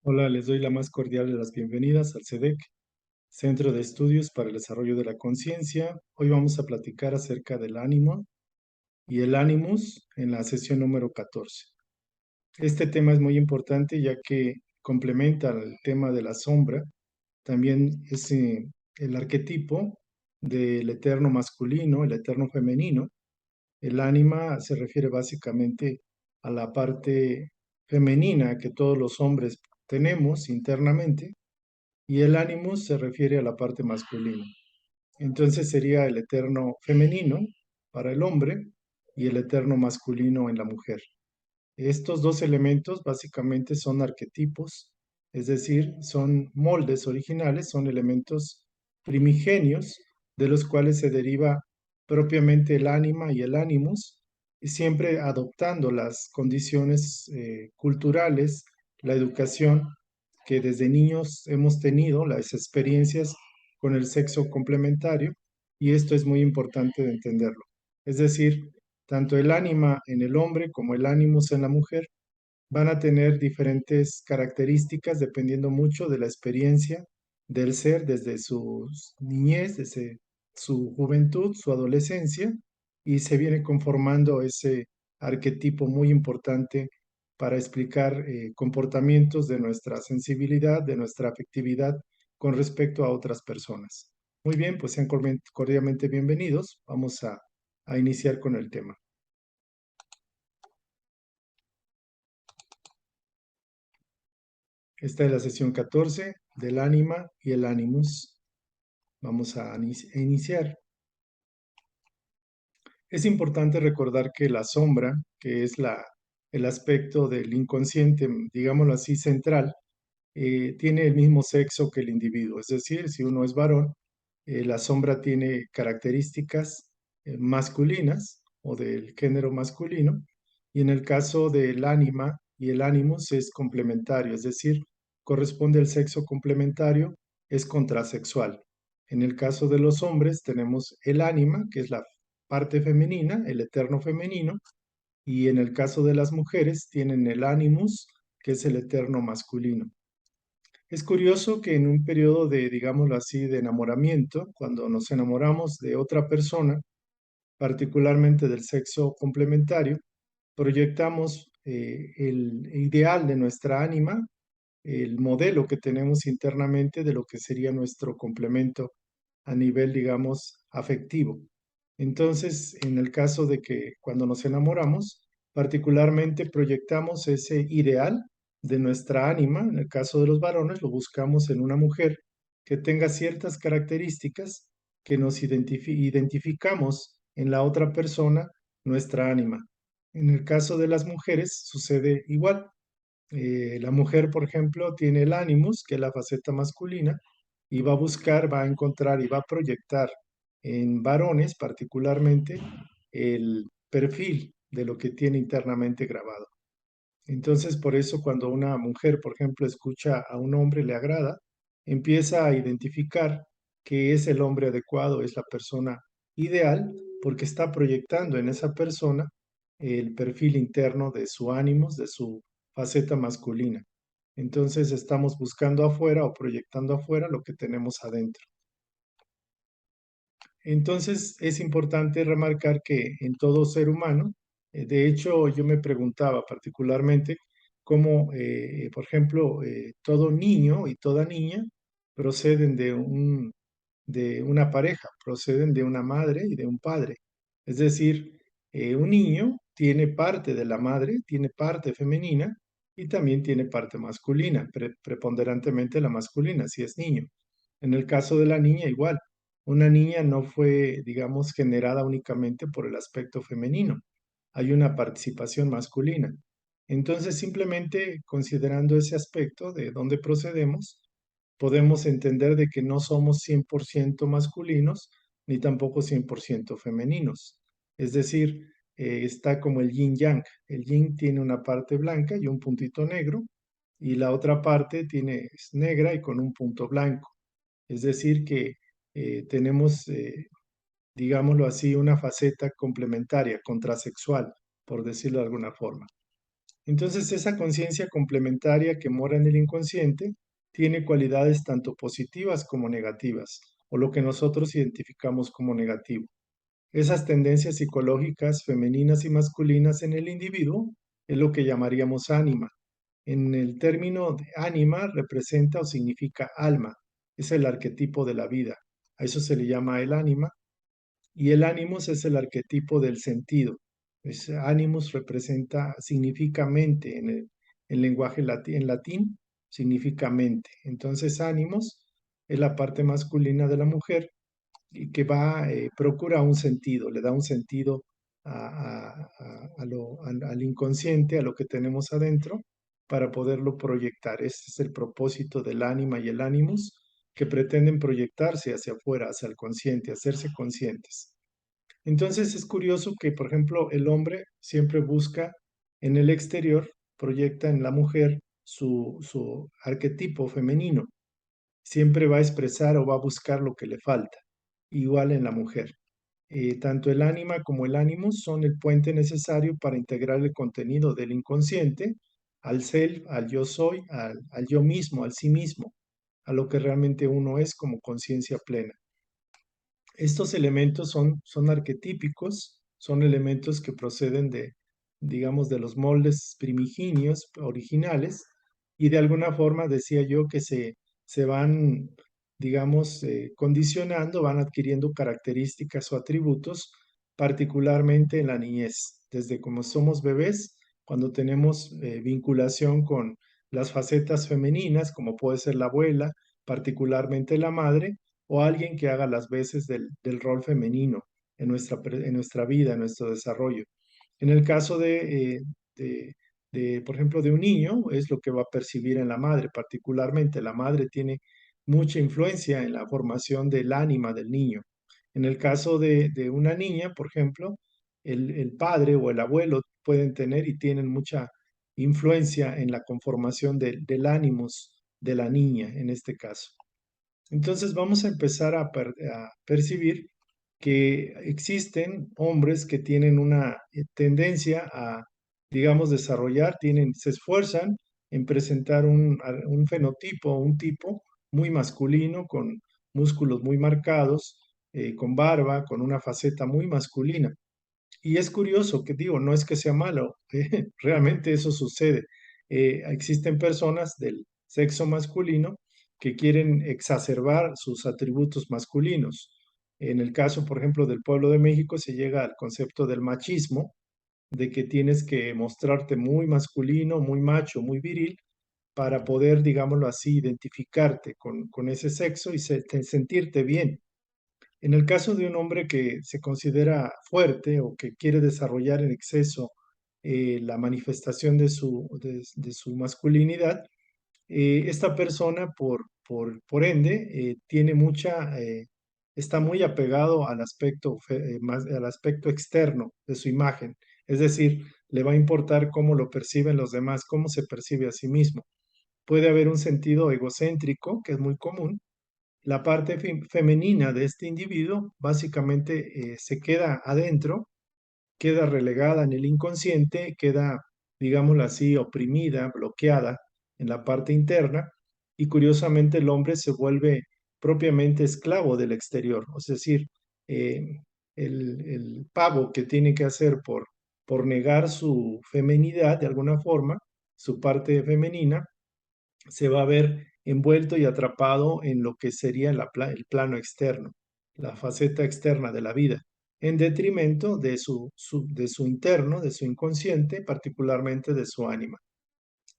Hola, les doy la más cordial de las bienvenidas al CEDEC, Centro de Estudios para el Desarrollo de la Conciencia. Hoy vamos a platicar acerca del ánimo y el ánimus en la sesión número 14. Este tema es muy importante ya que complementa el tema de la sombra. También es el arquetipo del eterno masculino, el eterno femenino. El ánima se refiere básicamente a la parte femenina que todos los hombres tenemos internamente y el animus se refiere a la parte masculina. Entonces sería el eterno femenino para el hombre y el eterno masculino en la mujer. Estos dos elementos básicamente son arquetipos, es decir, son moldes originales, son elementos primigenios de los cuales se deriva propiamente el ánima y el animus, y siempre adoptando las condiciones culturales, la educación que desde niños hemos tenido, las experiencias con el sexo complementario, y esto es muy importante de entenderlo. Es decir, tanto el ánima en el hombre como el ánimus en la mujer van a tener diferentes características dependiendo mucho de la experiencia del ser desde su niñez, desde su juventud, su adolescencia, y se viene conformando ese arquetipo muy importante para explicar comportamientos de nuestra sensibilidad, de nuestra afectividad con respecto a otras personas. Muy bien, pues sean cordialmente bienvenidos. Vamos a iniciar con el tema. Esta es la sesión 14 del ánima y el ánimus. Vamos a iniciar. Es importante recordar que la sombra, que es el aspecto del inconsciente, digámoslo así, central, tiene el mismo sexo que el individuo. Es decir, si uno es varón, la sombra tiene características masculinas o del género masculino, y en el caso del ánima y el ánimus es complementario, es decir, corresponde al sexo complementario, es contrasexual. En el caso de los hombres tenemos el ánima, que es la parte femenina, el eterno femenino, y en el caso de las mujeres tienen el animus, que es el eterno masculino. Es curioso que en un periodo de, digámoslo así, de enamoramiento, cuando nos enamoramos de otra persona, particularmente del sexo complementario, proyectamos el ideal de nuestra ánima, el modelo que tenemos internamente de lo que sería nuestro complemento a nivel, digamos, afectivo. Entonces, en el caso de que cuando nos enamoramos, particularmente proyectamos ese ideal de nuestra ánima, en el caso de los varones, lo buscamos en una mujer que tenga ciertas características que nos identificamos en la otra persona, nuestra ánima. En el caso de las mujeres sucede igual. La mujer, por ejemplo, tiene el animus, que es la faceta masculina, y va a buscar, va a encontrar y va a proyectar en varones particularmente el perfil de lo que tiene internamente grabado. Entonces, por eso cuando una mujer, por ejemplo, escucha a un hombre, le agrada, empieza a identificar que es el hombre adecuado, es la persona ideal, porque está proyectando en esa persona el perfil interno de su ánimos, de su faceta masculina. Entonces estamos buscando afuera o proyectando afuera lo que tenemos adentro. Entonces es importante remarcar que en todo ser humano, de hecho yo me preguntaba particularmente cómo, por ejemplo, todo niño y toda niña proceden de una pareja, proceden de una madre y de un padre. Es decir, un niño tiene parte de la madre, tiene parte femenina y también tiene parte masculina, preponderantemente la masculina, si es niño. En el caso de la niña, igual. Una niña no fue, digamos, generada únicamente por el aspecto femenino. Hay una participación masculina. Entonces, simplemente considerando ese aspecto de dónde procedemos, podemos entender de que no somos 100% masculinos ni tampoco 100% femeninos. Es decir, está como el yin yang. El yin tiene una parte blanca y un puntito negro, y la otra parte es negra y con un punto blanco. Es decir, que tenemos, digámoslo así, una faceta complementaria, contrasexual, por decirlo de alguna forma. Entonces, esa conciencia complementaria que mora en el inconsciente tiene cualidades tanto positivas como negativas, o lo que nosotros identificamos como negativo. Esas tendencias psicológicas femeninas y masculinas en el individuo es lo que llamaríamos ánima. En el término de ánima representa o significa alma, es el arquetipo de la vida. A eso se le llama el ánima y el ánimos es el arquetipo del sentido. Ánimos representa, significa mente en el lenguaje en latín, significa mente. Entonces, ánimos es la parte masculina de la mujer y que procura un sentido, le da un sentido al inconsciente, a lo que tenemos adentro, para poderlo proyectar. Ese es el propósito del ánima y el ánimos, que pretenden proyectarse hacia afuera, hacia el consciente, hacerse conscientes. Entonces es curioso que, por ejemplo, el hombre siempre busca en el exterior, proyecta en la mujer su arquetipo femenino, siempre va a expresar o va a buscar lo que le falta, igual en la mujer. Tanto el ánima como el ánimo son el puente necesario para integrar el contenido del inconsciente al self, al yo soy, al yo mismo, al sí mismo, a lo que realmente uno es como conciencia plena. Estos elementos son arquetípicos, son elementos que proceden digamos, de los moldes primigenios, originales, y de alguna forma decía yo que se van, digamos, condicionando, van adquiriendo características o atributos, particularmente en la niñez, desde como somos bebés, cuando tenemos vinculación con las facetas femeninas, como puede ser la abuela, particularmente la madre, o alguien que haga las veces del rol femenino en nuestra vida, en nuestro desarrollo. En el caso por ejemplo, de un niño, es lo que va a percibir en la madre, particularmente la madre tiene mucha influencia en la formación del ánima del niño. En el caso de una niña, por ejemplo, el padre o el abuelo pueden tener y tienen mucha influencia en la conformación del ánimos de la niña, en este caso. Entonces vamos a empezar a percibir que existen hombres que tienen una tendencia a, digamos, desarrollar, se esfuerzan en presentar un fenotipo, un tipo muy masculino, con músculos muy marcados, con barba, con una faceta muy masculina. Y es curioso que digo, no es que sea malo, realmente eso sucede. Existen personas del sexo masculino que quieren exacerbar sus atributos masculinos. En el caso, por ejemplo, del pueblo de México, se llega al concepto del machismo, de que tienes que mostrarte muy masculino, muy macho, muy viril, para poder, digámoslo así, identificarte con ese sexo y sentirte bien. En el caso de un hombre que se considera fuerte o que quiere desarrollar en exceso la manifestación de su masculinidad, esta persona, por ende, está muy apegado al aspecto, al aspecto externo de su imagen. Es decir, le va a importar cómo lo perciben los demás, cómo se percibe a sí mismo. Puede haber un sentido egocéntrico, que es muy común. La parte femenina de este individuo básicamente se queda adentro, queda relegada en el inconsciente, queda, digámoslo así, oprimida, bloqueada en la parte interna, y curiosamente el hombre se vuelve propiamente esclavo del exterior, es decir, eh, el pago que tiene que hacer por negar su feminidad de alguna forma, su parte femenina, se va a ver envuelto y atrapado en lo que sería el plano externo, la faceta externa de la vida, en detrimento de su interno, de su inconsciente, particularmente de su ánima.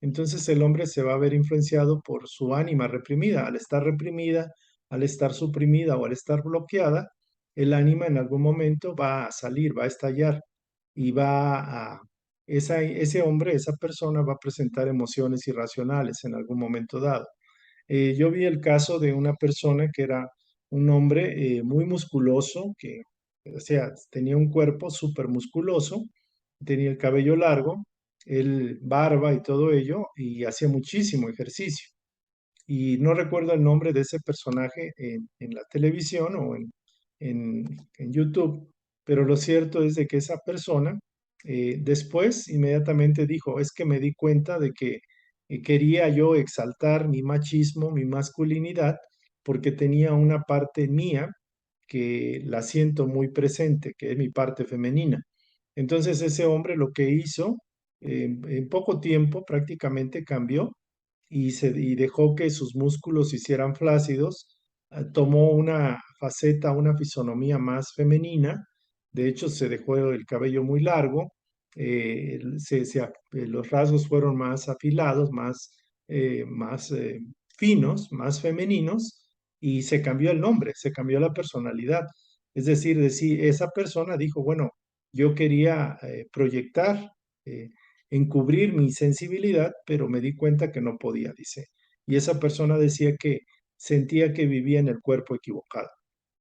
Entonces el hombre se va a ver influenciado por su ánima reprimida. Al estar reprimida, al estar suprimida o al estar bloqueada, el ánima en algún momento va a salir, va a estallar y ese hombre, esa persona va a presentar emociones irracionales en algún momento dado. Yo vi el caso de una persona que era un hombre muy musculoso, que, o sea, tenía un cuerpo súper musculoso, tenía el cabello largo, el barba y todo ello, y hacía muchísimo ejercicio. Y no recuerdo el nombre de ese personaje en la televisión o en YouTube, pero lo cierto es de que esa persona Después, inmediatamente dijo, es que me di cuenta de que quería yo exaltar mi machismo, mi masculinidad, porque tenía una parte mía que la siento muy presente, que es mi parte femenina. Entonces ese hombre lo que hizo, en poco tiempo prácticamente cambió y dejó que sus músculos se hicieran flácidos, tomó una faceta, una fisonomía más femenina, de hecho se dejó el cabello muy largo, los rasgos fueron más afilados, más finos, más femeninos, y se cambió el nombre, se cambió la personalidad. Es decir, esa persona dijo, bueno, yo quería proyectar, eh, encubrir mi sensibilidad, pero me di cuenta que no podía, dice. Y esa persona decía que sentía que vivía en el cuerpo equivocado.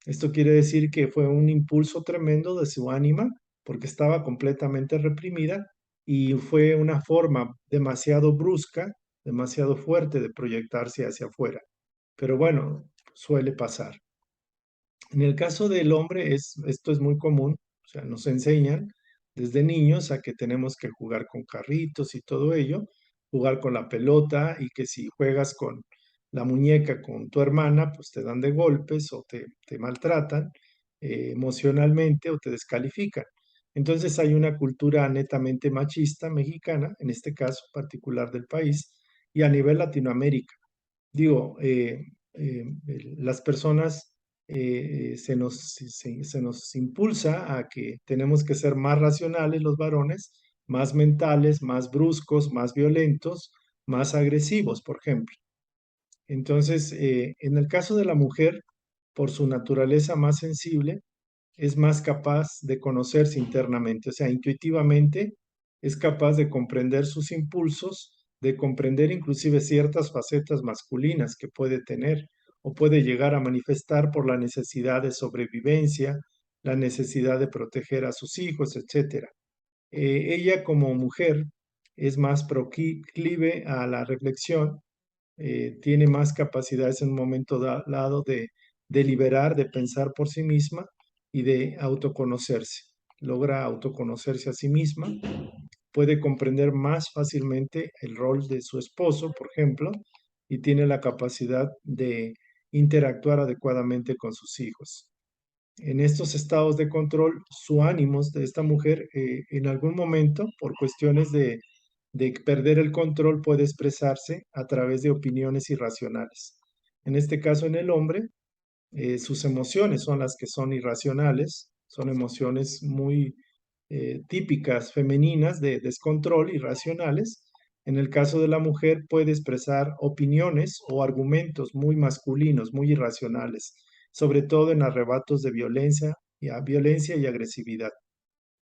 Esto quiere decir que fue un impulso tremendo de su ánima, porque estaba completamente reprimida y fue una forma demasiado brusca, demasiado fuerte de proyectarse hacia afuera. Pero bueno, suele pasar. En el caso del hombre, esto es muy común, o sea, nos enseñan desde niños a que tenemos que jugar con carritos y todo ello, jugar con la pelota y que si juegas con la muñeca con tu hermana, pues te dan de golpes o te maltratan emocionalmente o te descalifican. Entonces hay una cultura netamente machista mexicana, en este caso particular del país, y a nivel Latinoamérica. Digo, las personas se nos impulsa a que tenemos que ser más racionales los varones, más mentales, más bruscos, más violentos, más agresivos, por ejemplo. Entonces, en el caso de la mujer, por su naturaleza más sensible, es más capaz de conocerse internamente, o sea, intuitivamente es capaz de comprender sus impulsos, de comprender inclusive ciertas facetas masculinas que puede tener o puede llegar a manifestar por la necesidad de sobrevivencia, la necesidad de proteger a sus hijos, etcétera. Ella como mujer es más proclive a la reflexión, tiene más capacidades en un momento dado de deliberar, de pensar por sí misma y de autoconocerse. Logra autoconocerse a sí misma, puede comprender más fácilmente el rol de su esposo, por ejemplo, y tiene la capacidad de interactuar adecuadamente con sus hijos. En estos estados de control, su ánimos de esta mujer en algún momento, por cuestiones de perder el control, puede expresarse a través de opiniones irracionales. En este caso, en el hombre, sus emociones son las que son irracionales, son emociones muy típicas femeninas de descontrol, irracionales. En el caso de la mujer puede expresar opiniones o argumentos muy masculinos, muy irracionales, sobre todo en arrebatos de violencia y agresividad.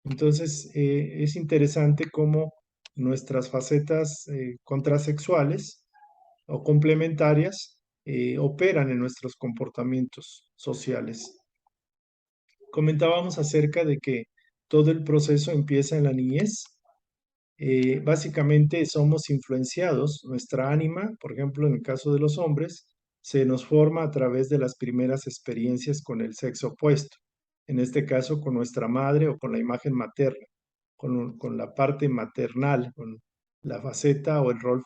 Entonces, es interesante cómo nuestras facetas contrasexuales o complementarias operan en nuestros comportamientos sociales. Comentábamos acerca de que todo el proceso empieza en la niñez. Básicamente somos influenciados, nuestra ánima, por ejemplo, en el caso de los hombres, se nos forma a través de las primeras experiencias con el sexo opuesto, en este caso con nuestra madre o con la imagen materna, con la parte maternal, con la faceta o el rol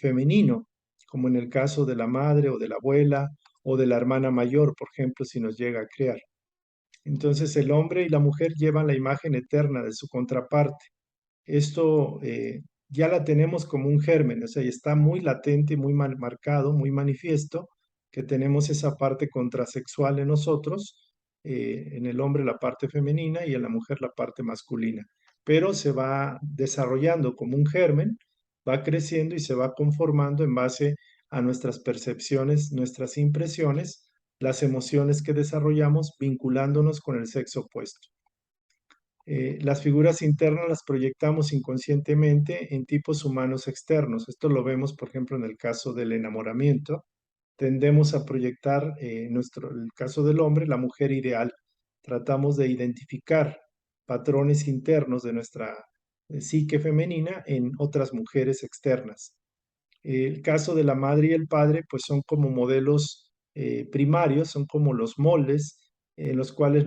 femenino, como en el caso de la madre o de la abuela o de la hermana mayor, por ejemplo, si nos llega a crear. Entonces el hombre y la mujer llevan la imagen eterna de su contraparte. Esto ya la tenemos como un germen, o sea, está muy latente, muy marcado, muy manifiesto, que tenemos esa parte contrasexual en nosotros, en el hombre la parte femenina y en la mujer la parte masculina, pero se va desarrollando como un germen, va creciendo y se va conformando en base a nuestras percepciones, nuestras impresiones, las emociones que desarrollamos vinculándonos con el sexo opuesto. Las figuras internas las proyectamos inconscientemente en tipos humanos externos. Esto lo vemos, por ejemplo, en el caso del enamoramiento. Tendemos a proyectar, el caso del hombre, la mujer ideal. Tratamos de identificar patrones internos de nuestra psique femenina en otras mujeres externas. El caso de la madre y el padre, pues son como modelos primarios, son como los moldes en los cuales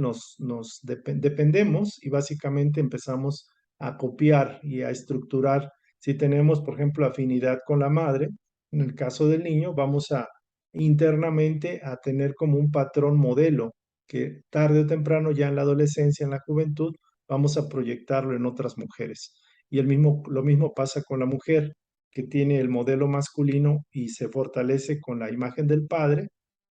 dependemos y básicamente empezamos a copiar y a estructurar. Si tenemos, por ejemplo, afinidad con la madre, en el caso del niño, vamos a internamente a tener como un patrón modelo que tarde o temprano, ya en la adolescencia, en la juventud, vamos a proyectarlo en otras mujeres. Y lo mismo pasa con la mujer, que tiene el modelo masculino y se fortalece con la imagen del padre.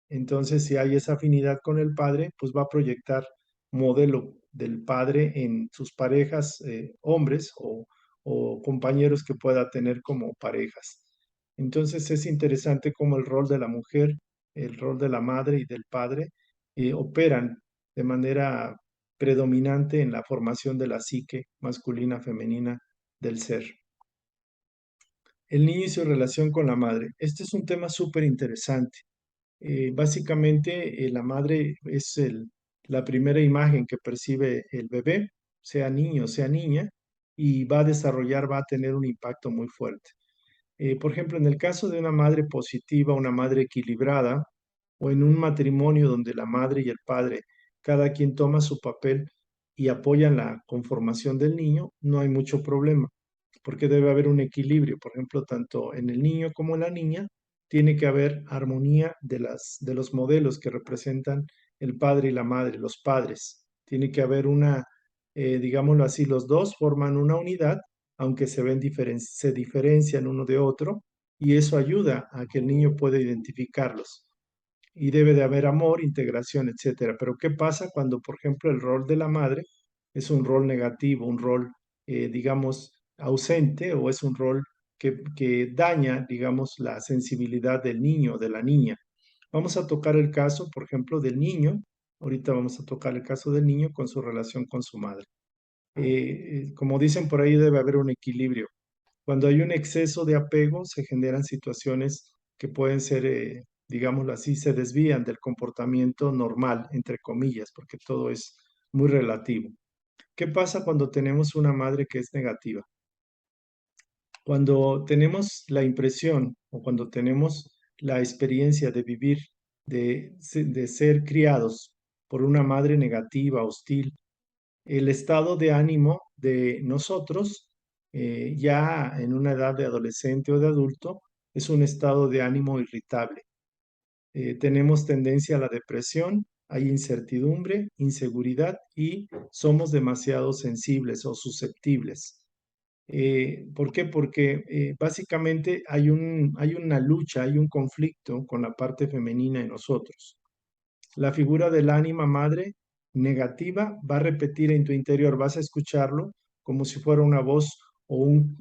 Entonces, si hay esa afinidad con el padre, pues va a proyectar modelo del padre en sus parejas, hombres o compañeros que pueda tener como parejas. Entonces es interesante cómo el rol de la mujer, el rol de la madre y del padre operan de manera predominante en la formación de la psique masculina, femenina del ser. El niño y su relación con la madre. Este es un tema súper interesante. Básicamente, la madre es la primera imagen que percibe el bebé, sea niño, sea niña, y va a desarrollar, va a tener un impacto muy fuerte. Por ejemplo, en el caso de una madre positiva, una madre equilibrada, o en un matrimonio donde la madre y el padre, cada quien toma su papel y apoyan la conformación del niño, no hay mucho problema, porque debe haber un equilibrio. Por ejemplo, tanto en el niño como en la niña, tiene que haber armonía de los modelos que representan el padre y la madre, los padres. Tiene que haber digámoslo así, los dos forman una unidad aunque se diferencian uno de otro, y eso ayuda a que el niño pueda identificarlos. Y debe de haber amor, integración, etcétera. Pero ¿qué pasa cuando, por ejemplo, el rol de la madre es un rol negativo, un rol, digamos, ausente, o es un rol que daña, digamos, la sensibilidad del niño o de la niña? Vamos a tocar el caso, por ejemplo, del niño. Ahorita vamos a tocar el caso del niño con su relación con su madre. Como dicen por ahí, debe haber un equilibrio. Cuando hay un exceso de apego, se generan situaciones que pueden ser, digámoslo así, se desvían del comportamiento normal, entre comillas, porque todo es muy relativo. ¿Qué pasa cuando tenemos una madre que es negativa? Cuando tenemos la impresión o cuando tenemos la experiencia de vivir, de ser criados por una madre negativa, hostil, el estado de ánimo de nosotros, ya en una edad de adolescente o de adulto, es un estado de ánimo irritable. Tenemos tendencia a la depresión, hay incertidumbre, inseguridad y somos demasiado sensibles o susceptibles. ¿Por qué? Porque básicamente hay una lucha, hay un conflicto con la parte femenina en nosotros. La figura del ánima madre negativa va a repetir en tu interior, vas a escucharlo como si fuera una voz un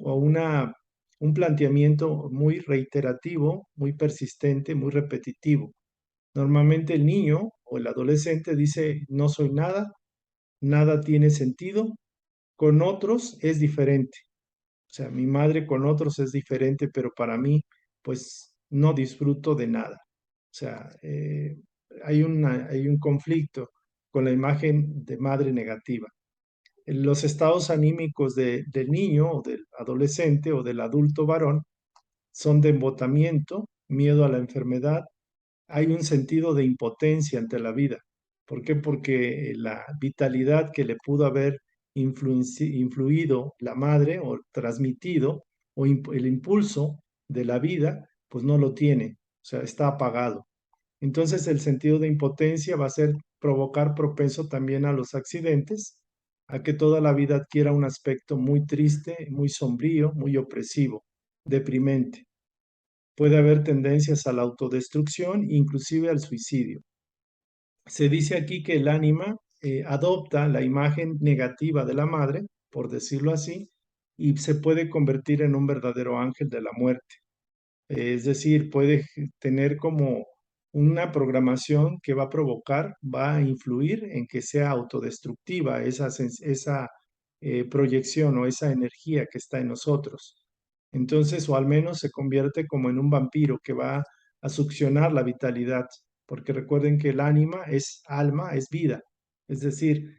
planteamiento muy reiterativo, muy persistente, muy repetitivo. Normalmente el niño o el adolescente dice, no soy nada, nada tiene sentido, con otros es diferente. O sea, mi madre con otros es diferente, pero para mí, pues no disfruto de nada. O sea, hay un conflicto con la imagen de madre negativa. Los estados anímicos del niño o del adolescente o del adulto varón son de embotamiento, miedo a la enfermedad, hay un sentido de impotencia ante la vida. ¿Por qué? Porque la vitalidad que le pudo haber influido la madre o transmitido o el impulso de la vida, pues no lo tiene, o sea, está apagado. Entonces el sentido de impotencia va a ser provocar propenso también a los accidentes, a que toda la vida adquiera un aspecto muy triste, muy sombrío, muy opresivo, deprimente. Puede haber tendencias a la autodestrucción, inclusive al suicidio. Se dice aquí que el ánima adopta la imagen negativa de la madre, por decirlo así, y se puede convertir en un verdadero ángel de la muerte. Es decir, puede tener como una programación que va a provocar, va a influir en que sea autodestructiva esa proyección o esa energía que está en nosotros. Entonces, o al menos se convierte como en un vampiro que va a succionar la vitalidad, porque recuerden que el ánima es alma, es vida. Es decir,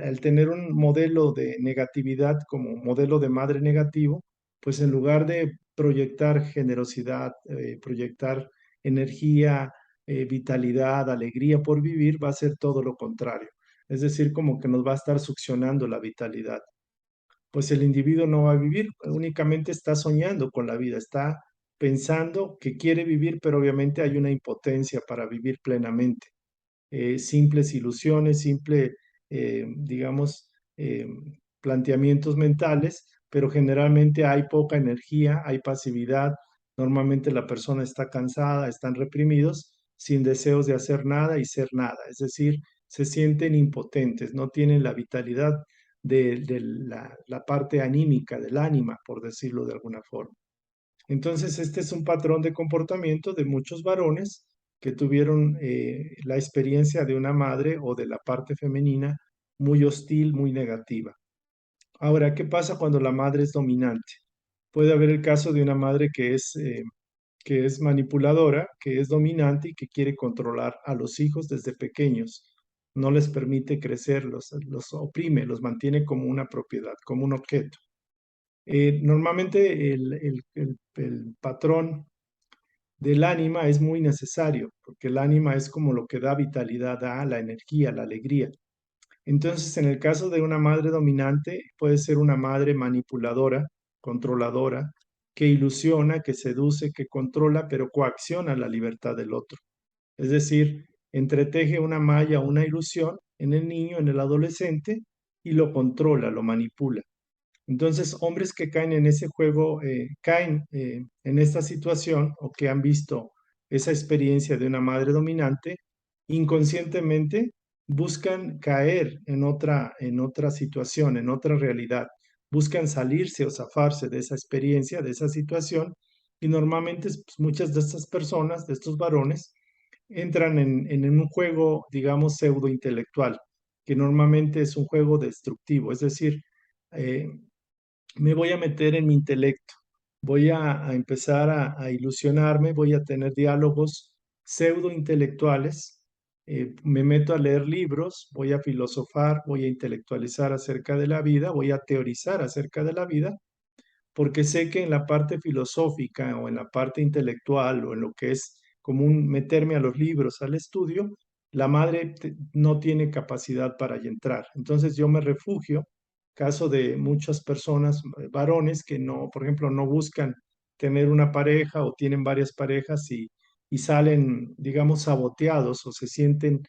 al tener un modelo de negatividad como modelo de madre negativo, pues en lugar de proyectar generosidad, proyectar energía, vitalidad, alegría por vivir, va a ser todo lo contrario. Es decir, como que nos va a estar succionando la vitalidad. pues el individuo no va a vivir, únicamente está soñando con la vida, está pensando que quiere vivir, pero obviamente hay una impotencia para vivir plenamente. Simples ilusiones, digamos, planteamientos mentales, pero generalmente hay poca energía, hay pasividad, normalmente la persona está cansada, están reprimidos, sin deseos de hacer nada y ser nada, es decir, se sienten impotentes, no tienen la vitalidad de la parte anímica, del ánima, por decirlo de alguna forma. Entonces, este es un patrón de comportamiento de muchos varones que tuvieron la experiencia de una madre o de la parte femenina muy hostil, muy negativa. Ahora, ¿qué pasa cuando la madre es dominante? Puede haber el caso de una madre que es manipuladora, que es dominante y que quiere controlar a los hijos desde pequeños. No les permite crecer, los oprime, los mantiene como una propiedad, como un objeto. Normalmente el patrón del ánima es muy necesario, porque el ánima es como lo que da vitalidad a la energía, la alegría. Entonces, en el caso de una madre dominante, puede ser una madre manipuladora, controladora, que ilusiona, que seduce, que controla, pero coacciona la libertad del otro. Es decir, entreteje una malla, una ilusión en el niño, en el adolescente, y lo controla, lo manipula. Entonces, hombres que caen en ese juego, caen en esta situación o que han visto esa experiencia de una madre dominante, inconscientemente buscan caer en otra situación, en otra realidad. Buscan salirse o zafarse de esa experiencia, de esa situación. Y normalmente pues, muchas de estas personas, de estos varones, entran en un juego, digamos, pseudo intelectual, que normalmente es un juego destructivo. Es decir, eh, me voy a meter en mi intelecto, voy a empezar a ilusionarme, voy a tener diálogos pseudo intelectuales, me meto a leer libros, voy a filosofar, voy a intelectualizar acerca de la vida, voy a teorizar acerca de la vida, porque sé que en la parte filosófica o en la parte intelectual o en lo que es común meterme a los libros, al estudio, la madre no tiene capacidad para entrar. Entonces yo me refugio, caso de muchas personas, varones que no, por ejemplo, no buscan tener una pareja o tienen varias parejas y salen, digamos, saboteados o se sienten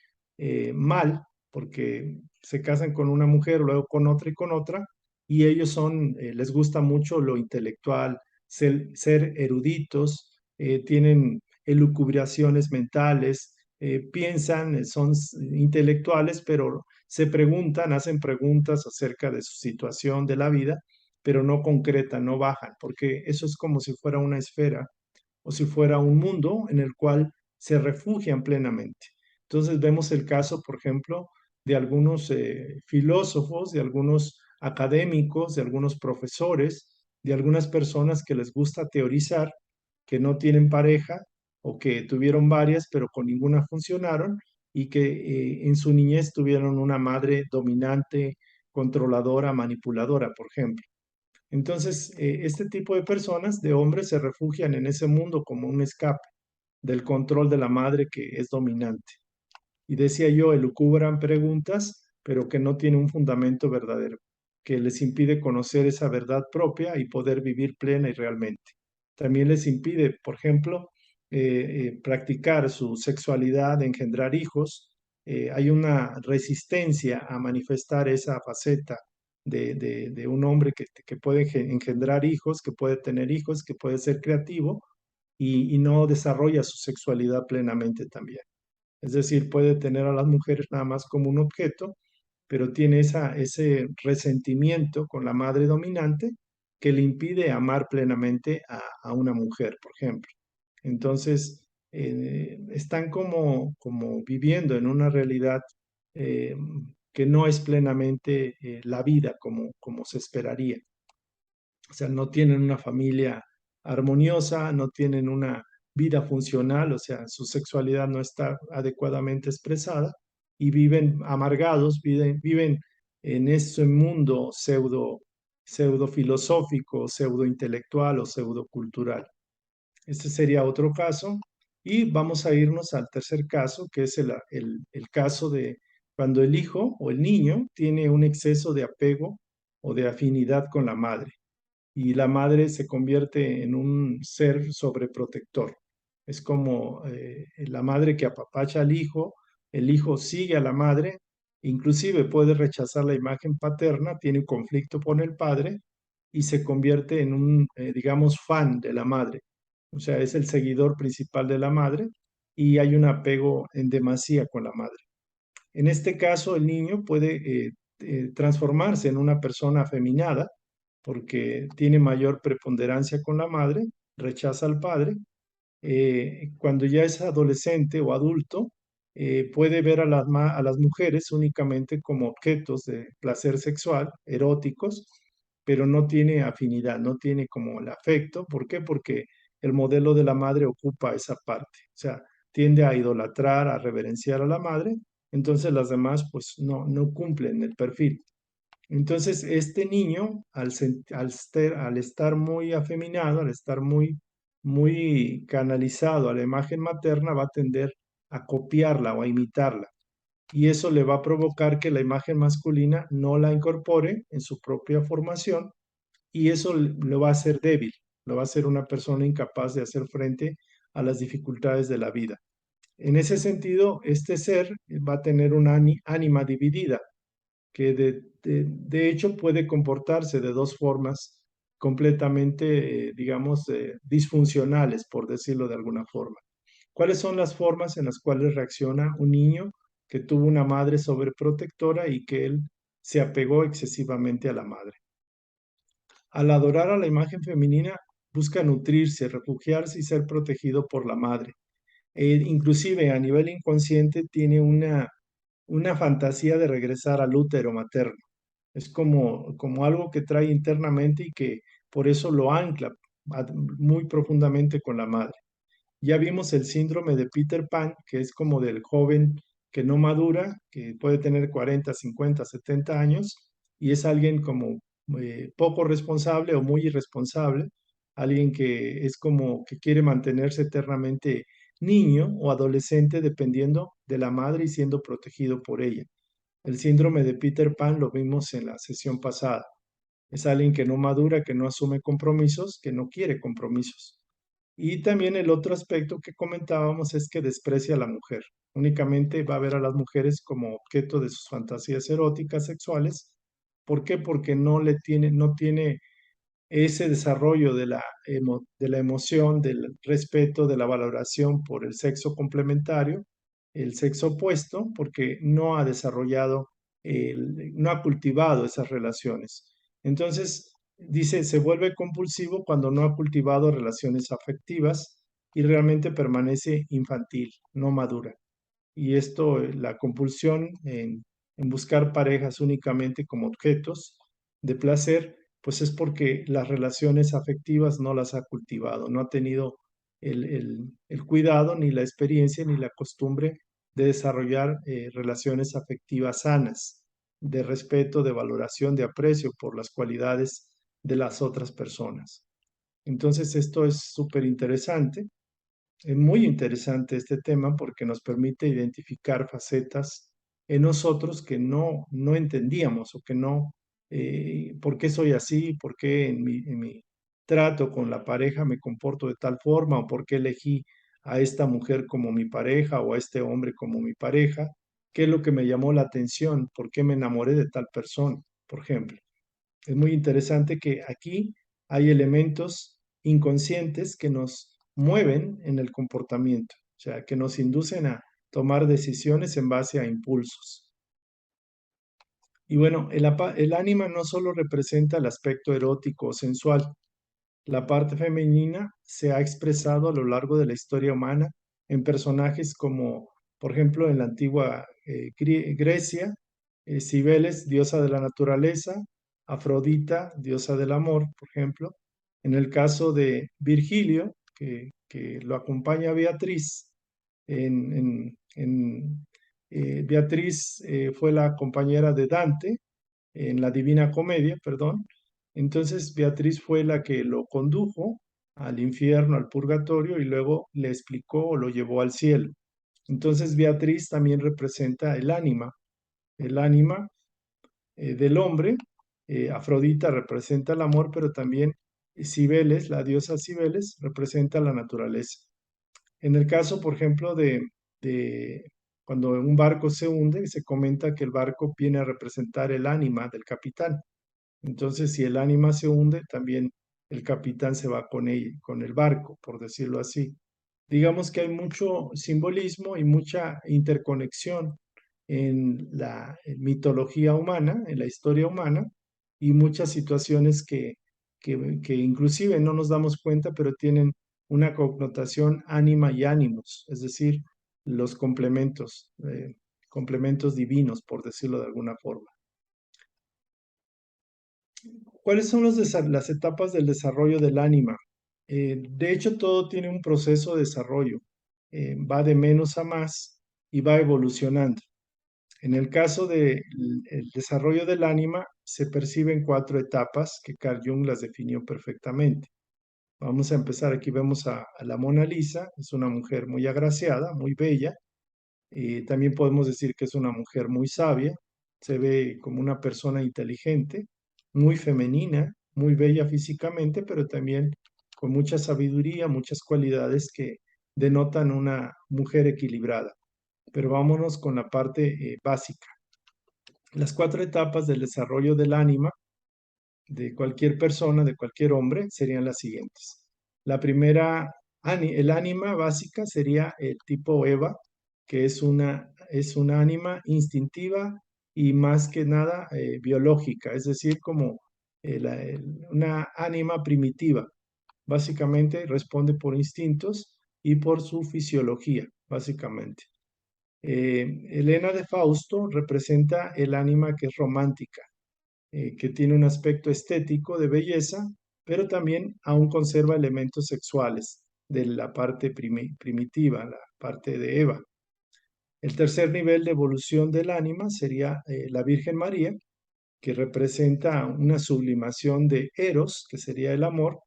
mal porque se casan con una mujer, luego con otra y con otra, y ellos son, les gusta mucho lo intelectual, ser eruditos, tienen elucubraciones mentales, piensan, son intelectuales, pero se preguntan, hacen preguntas acerca de su situación de la vida, pero no concretan, no bajan, porque eso es como si fuera una esfera o si fuera un mundo en el cual se refugian plenamente. Entonces vemos el caso, por ejemplo, de algunos filósofos, de algunos académicos, de algunos profesores, de algunas personas que les gusta teorizar, que no tienen pareja o que tuvieron varias, pero con ninguna funcionaron y que en su niñez tuvieron una madre dominante, controladora, manipuladora, por ejemplo. Entonces, este tipo de personas, de hombres, se refugian en ese mundo como un escape del control de la madre que es dominante. Y decía yo, elucubran preguntas, pero que no tienen un fundamento verdadero, que les impide conocer esa verdad propia y poder vivir plena y realmente. También les impide, por ejemplo, practicar su sexualidad, engendrar hijos. Hay una resistencia a manifestar esa faceta de un hombre que puede engendrar hijos, que puede tener hijos, que puede ser creativo y no desarrolla su sexualidad plenamente también. Es decir, puede tener a las mujeres nada más como un objeto, pero tiene ese resentimiento con la madre dominante que le impide amar plenamente a una mujer, por ejemplo. Entonces, están como viviendo en una realidad eh, que no es plenamente la vida como se esperaría. O sea, no tienen una familia armoniosa, no tienen una vida funcional, o sea, su sexualidad no está adecuadamente expresada y viven amargados, viven en ese mundo pseudo filosófico, pseudo intelectual o pseudo cultural. Este sería otro caso. Y vamos a irnos al tercer caso, que es el caso de cuando el hijo o el niño tiene un exceso de apego o de afinidad con la madre. Y la madre se convierte en un ser sobreprotector. Es como la madre que apapacha al hijo, el hijo sigue a la madre, inclusive puede rechazar la imagen paterna, tiene un conflicto con el padre y se convierte en un, digamos, fan de la madre. O sea, es el seguidor principal de la madre y hay un apego en demasía con la madre. En este caso, el niño puede transformarse en una persona afeminada porque tiene mayor preponderancia con la madre, rechaza al padre. Cuando ya es adolescente o adulto, puede ver a a las mujeres únicamente como objetos de placer sexual, eróticos, pero no tiene afinidad, no tiene como el afecto. ¿Por qué? Porque el modelo de la madre ocupa esa parte. O sea, tiende a idolatrar, a reverenciar a la madre, entonces las demás pues no cumplen el perfil. Entonces, este niño, al estar muy afeminado, al estar muy canalizado a la imagen materna, va a tender a copiarla o a imitarla. Y eso le va a provocar que la imagen masculina no la incorpore en su propia formación y eso lo va a hacer débil, lo va a hacer una persona incapaz de hacer frente a las dificultades de la vida. En ese sentido, este ser va a tener una ánima dividida que de hecho puede comportarse de dos formas completamente, digamos, disfuncionales, por decirlo de alguna forma. ¿Cuáles son las formas en las cuales reacciona un niño que tuvo una madre sobreprotectora y que él se apegó excesivamente a la madre? Al adorar a la imagen femenina, busca nutrirse, refugiarse y ser protegido por la madre. Inclusive a nivel inconsciente tiene una fantasía de regresar al útero materno. Es como algo que trae internamente y que por eso lo ancla muy profundamente con la madre. Ya vimos el síndrome de Peter Pan, que es como del joven que no madura, que puede tener 40, 50, 70 años, y es alguien como poco responsable o muy irresponsable, alguien que es como que quiere mantenerse eternamente niño o adolescente dependiendo de la madre y siendo protegido por ella. El síndrome de Peter Pan lo vimos en la sesión pasada. Es alguien que no madura, que no asume compromisos, que no quiere compromisos. Y también el otro aspecto que comentábamos es que desprecia a la mujer. Únicamente va a ver a las mujeres como objeto de sus fantasías eróticas sexuales. ¿Por qué? Porque no tiene ese desarrollo de de la emoción, del respeto, de la valoración por el sexo complementario, el sexo opuesto, porque no ha desarrollado, no ha cultivado esas relaciones. Entonces, dice, se vuelve compulsivo cuando no ha cultivado relaciones afectivas y realmente permanece infantil, no madura. Y esto, la compulsión en buscar parejas únicamente como objetos de placer, pues es porque las relaciones afectivas no las ha cultivado, no ha tenido el cuidado, ni la experiencia, ni la costumbre de desarrollar relaciones afectivas sanas, de respeto, de valoración, de aprecio por las cualidades de las otras personas. Entonces, esto es súper interesante. Es muy interesante este tema porque nos permite identificar facetas en nosotros que no entendíamos o que no, ¿por qué soy así? ¿Por qué en mi trato con la pareja me comporto de tal forma? ¿O por qué elegí a esta mujer como mi pareja o a este hombre como mi pareja? ¿Qué es lo que me llamó la atención? ¿Por qué me enamoré de tal persona, por ejemplo? Es muy interesante que aquí hay elementos inconscientes que nos mueven en el comportamiento, o sea, que nos inducen a tomar decisiones en base a impulsos. Y bueno, el ánima no solo representa el aspecto erótico o sensual, la parte femenina se ha expresado a lo largo de la historia humana en personajes como, por ejemplo, en la antigua Grecia, Cibeles, diosa de la naturaleza, Afrodita, diosa del amor, por ejemplo. En el caso de Virgilio, que lo acompaña a Beatriz, Beatriz fue la compañera de Dante en la Divina Comedia, perdón. Entonces Beatriz fue la que lo condujo al infierno, al purgatorio, y luego le explicó o lo llevó al cielo. Entonces Beatriz también representa el ánima del hombre Afrodita representa el amor, pero también Cibeles, la diosa Cibeles, representa la naturaleza. En el caso, por ejemplo, de cuando un barco se hunde, se comenta que el barco viene a representar el ánima del capitán. Entonces, si el ánima se hunde, también el capitán se va con el barco, por decirlo así. Digamos que hay mucho simbolismo y mucha interconexión en la mitología humana, en la historia humana, y muchas situaciones que inclusive no nos damos cuenta, pero tienen una connotación ánima y ánimos, es decir, los complementos divinos, por decirlo de alguna forma. ¿Cuáles son las etapas del desarrollo del ánima? De hecho, todo tiene un proceso de desarrollo. Va de menos a más y va evolucionando. En el caso del desarrollo del ánima, se perciben cuatro etapas que Carl Jung las definió perfectamente. Vamos a empezar. Aquí vemos a la Mona Lisa. Es una mujer muy agraciada, muy bella. También podemos decir que es una mujer muy sabia, se ve como una persona inteligente, muy femenina, muy bella físicamente, pero también con mucha sabiduría, muchas cualidades que denotan una mujer equilibrada. Pero vámonos con la parte básica. Las cuatro etapas del desarrollo del ánima de cualquier persona, de cualquier hombre, serían las siguientes. La primera, el ánima básica sería el tipo Eva, que es una ánima instintiva y más que nada biológica, es decir, como una ánima primitiva. Básicamente responde por instintos y por su fisiología, básicamente. Helena de Fausto representa el ánima que es romántica, que tiene un aspecto estético de belleza, pero también aún conserva elementos sexuales de la parte primitiva, la parte de Eva. El tercer nivel de evolución del ánima sería la Virgen María, que representa una sublimación de Eros, que sería el amor,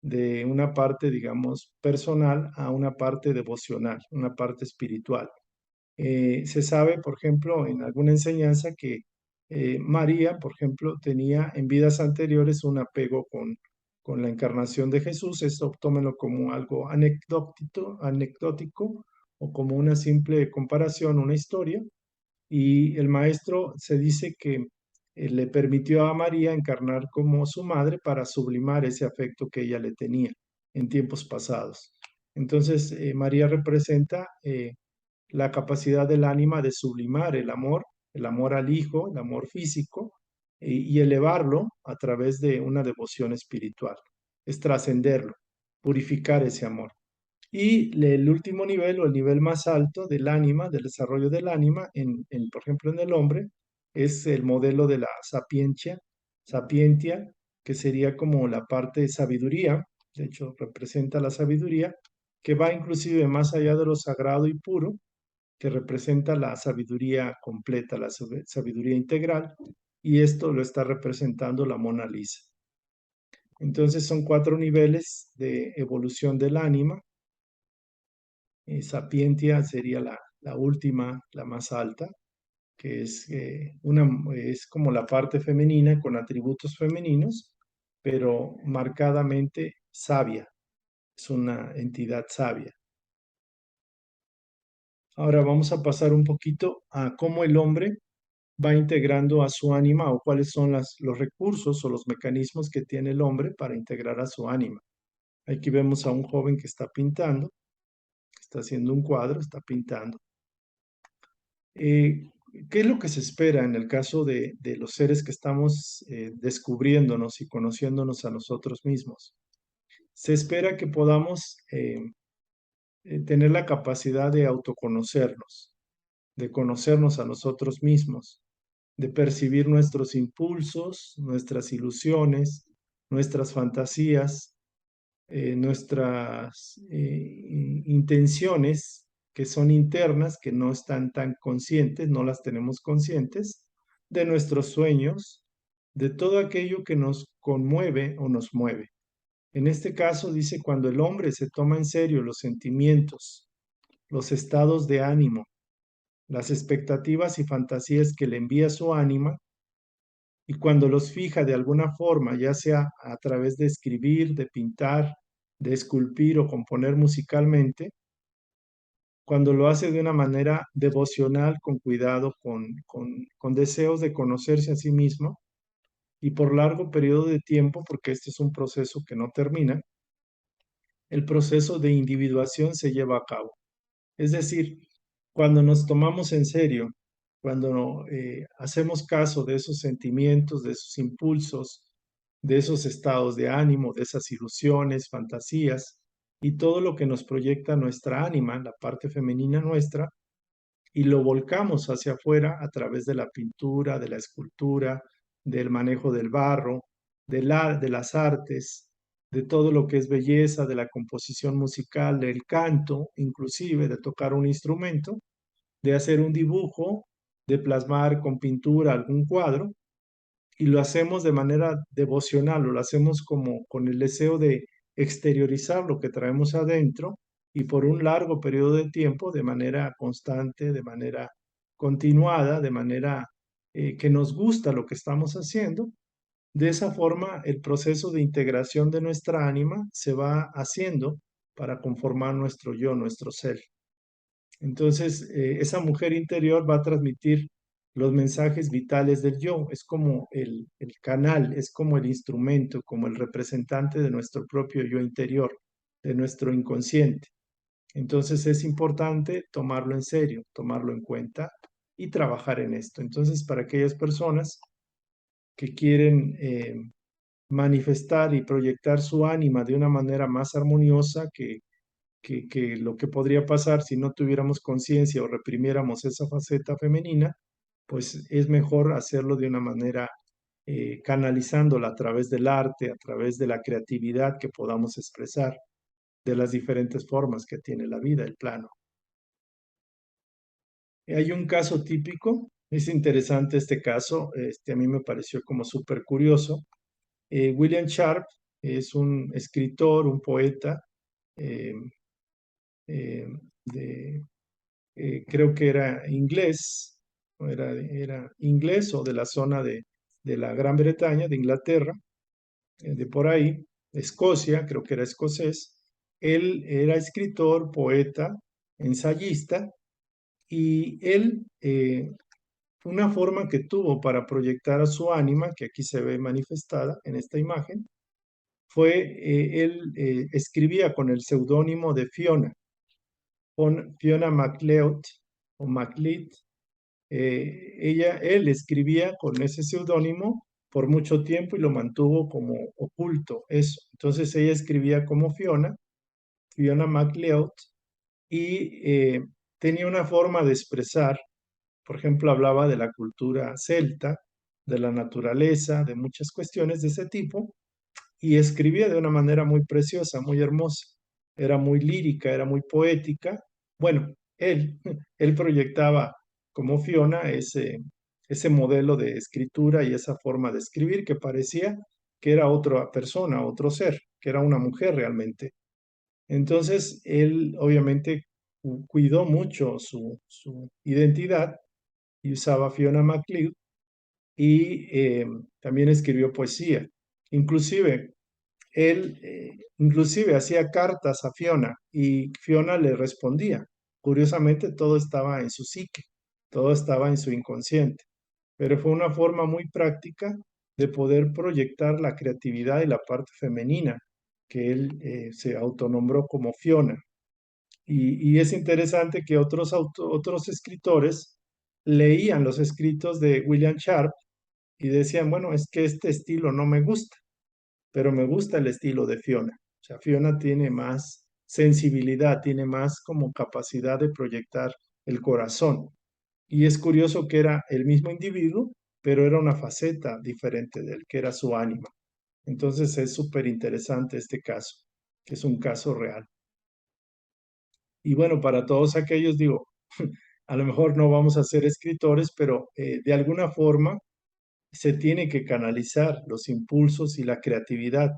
de una parte, digamos, personal a una parte devocional, una parte espiritual. Se sabe, por ejemplo, en alguna enseñanza que María, por ejemplo, tenía en vidas anteriores un apego con la encarnación de Jesús. Esto tómenlo como algo anecdótico o como una simple comparación, una historia. Y el maestro se dice que le permitió a María encarnar como su madre para sublimar ese afecto que ella le tenía en tiempos pasados. Entonces, María representa la capacidad del ánima de sublimar el amor al hijo, el amor físico, y elevarlo a través de una devoción espiritual. Es trascenderlo, purificar ese amor. Y el último nivel o el nivel más alto del ánima, del desarrollo del ánima, por ejemplo, en el hombre, es el modelo de la sapientia, que sería como la parte de sabiduría, de hecho representa la sabiduría, que va inclusive más allá de lo sagrado y puro, que representa la sabiduría completa, la sabiduría integral, y esto lo está representando la Mona Lisa. Entonces son cuatro niveles de evolución del ánima. Sapientia sería la última, la más alta, que es como la parte femenina con atributos femeninos, pero marcadamente sabia, es una entidad sabia. Ahora vamos a pasar un poquito a cómo el hombre va integrando a su ánima o cuáles son los recursos o los mecanismos que tiene el hombre para integrar a su ánima. Aquí vemos a un joven que está pintando, está haciendo un cuadro, está pintando. Eh, ¿Qué es lo que se espera en el caso de los seres que estamos descubriéndonos y conociéndonos a nosotros mismos? Se espera que podamos tener la capacidad de autoconocernos, de conocernos a nosotros mismos, de percibir nuestros impulsos, nuestras ilusiones, nuestras fantasías, nuestras intenciones que son internas, que no están tan conscientes, no las tenemos conscientes, de nuestros sueños, de todo aquello que nos conmueve o nos mueve. En este caso dice cuando el hombre se toma en serio los sentimientos, los estados de ánimo, las expectativas y fantasías que le envía su ánima, y cuando los fija de alguna forma, ya sea a través de escribir, de pintar, de esculpir o componer musicalmente, cuando lo hace de una manera devocional, con cuidado, con deseos de conocerse a sí mismo y por largo periodo de tiempo, porque este es un proceso que no termina, el proceso de individuación se lleva a cabo. Es decir, cuando nos tomamos en serio, cuando hacemos caso de esos sentimientos, de esos impulsos, de esos estados de ánimo, de esas ilusiones, fantasías y todo lo que nos proyecta nuestra ánima, la parte femenina nuestra, y lo volcamos hacia afuera a través de la pintura, de la escultura, del manejo del barro, de las artes, de todo lo que es belleza, de la composición musical, del canto, inclusive de tocar un instrumento, de hacer un dibujo, de plasmar con pintura algún cuadro, y lo hacemos de manera devocional, o lo hacemos como con el deseo de exteriorizar lo que traemos adentro y por un largo periodo de tiempo, de manera constante, de manera continuada, de manera que nos gusta lo que estamos haciendo. De esa forma, el proceso de integración de nuestra ánima se va haciendo para conformar nuestro yo, nuestro ser. Entonces, esa mujer interior va a transmitir los mensajes vitales del yo. Es como el canal, es como el instrumento, como el representante de nuestro propio yo interior, de nuestro inconsciente. Entonces, es importante tomarlo en serio, tomarlo en cuenta y trabajar en esto. Entonces, para aquellas personas que quieren manifestar y proyectar su ánima de una manera más armoniosa, que lo que podría pasar si no tuviéramos conciencia o reprimiéramos esa faceta femenina, pues es mejor hacerlo de una manera canalizándola a través del arte, a través de la creatividad que podamos expresar, de las diferentes formas que tiene la vida, el plano. Hay un caso típico, es interesante este caso, a mí me pareció como súper curioso. William Sharp es un escritor, un poeta, eh, eh, de, creo que era inglés, era inglés o de la zona de la Gran Bretaña, de Inglaterra, de por ahí, Escocia, creo que era escocés. Él era escritor, poeta, ensayista, y él, una forma que tuvo para proyectar a su ánima, que aquí se ve manifestada en esta imagen, fue, él escribía con el seudónimo de Fiona, con Fiona MacLeod o MacLeod. Él escribía con ese seudónimo por mucho tiempo y lo mantuvo como oculto, eso. Entonces ella escribía como Fiona, Fiona MacLeod, y tenía una forma de expresar, por ejemplo, hablaba de la cultura celta, de la naturaleza, de muchas cuestiones de ese tipo, y escribía de una manera muy preciosa, muy hermosa. Era muy lírica, era muy poética. Bueno, él proyectaba como Fiona ese modelo de escritura y esa forma de escribir que parecía que era otra persona, otro ser, que era una mujer realmente. Entonces, él obviamente cuidó mucho su identidad y usaba Fiona MacLeod y también escribió poesía. Inclusive, él inclusive hacía cartas a Fiona y Fiona le respondía. Curiosamente, todo estaba en su psique, todo estaba en su inconsciente, pero fue una forma muy práctica de poder proyectar la creatividad y la parte femenina, que él se autonombró como Fiona. Y es interesante que otros escritores leían los escritos de William Sharp y decían, bueno, es que este estilo no me gusta, pero me gusta el estilo de Fiona. O sea, Fiona tiene más sensibilidad, tiene más como capacidad de proyectar el corazón. Y es curioso que era el mismo individuo, pero era una faceta diferente de él, que era su ánima. Entonces es súper interesante este caso, que es un caso real. Y bueno, para todos aquellos, digo, a lo mejor no vamos a ser escritores, pero de alguna forma se tiene que canalizar los impulsos y la creatividad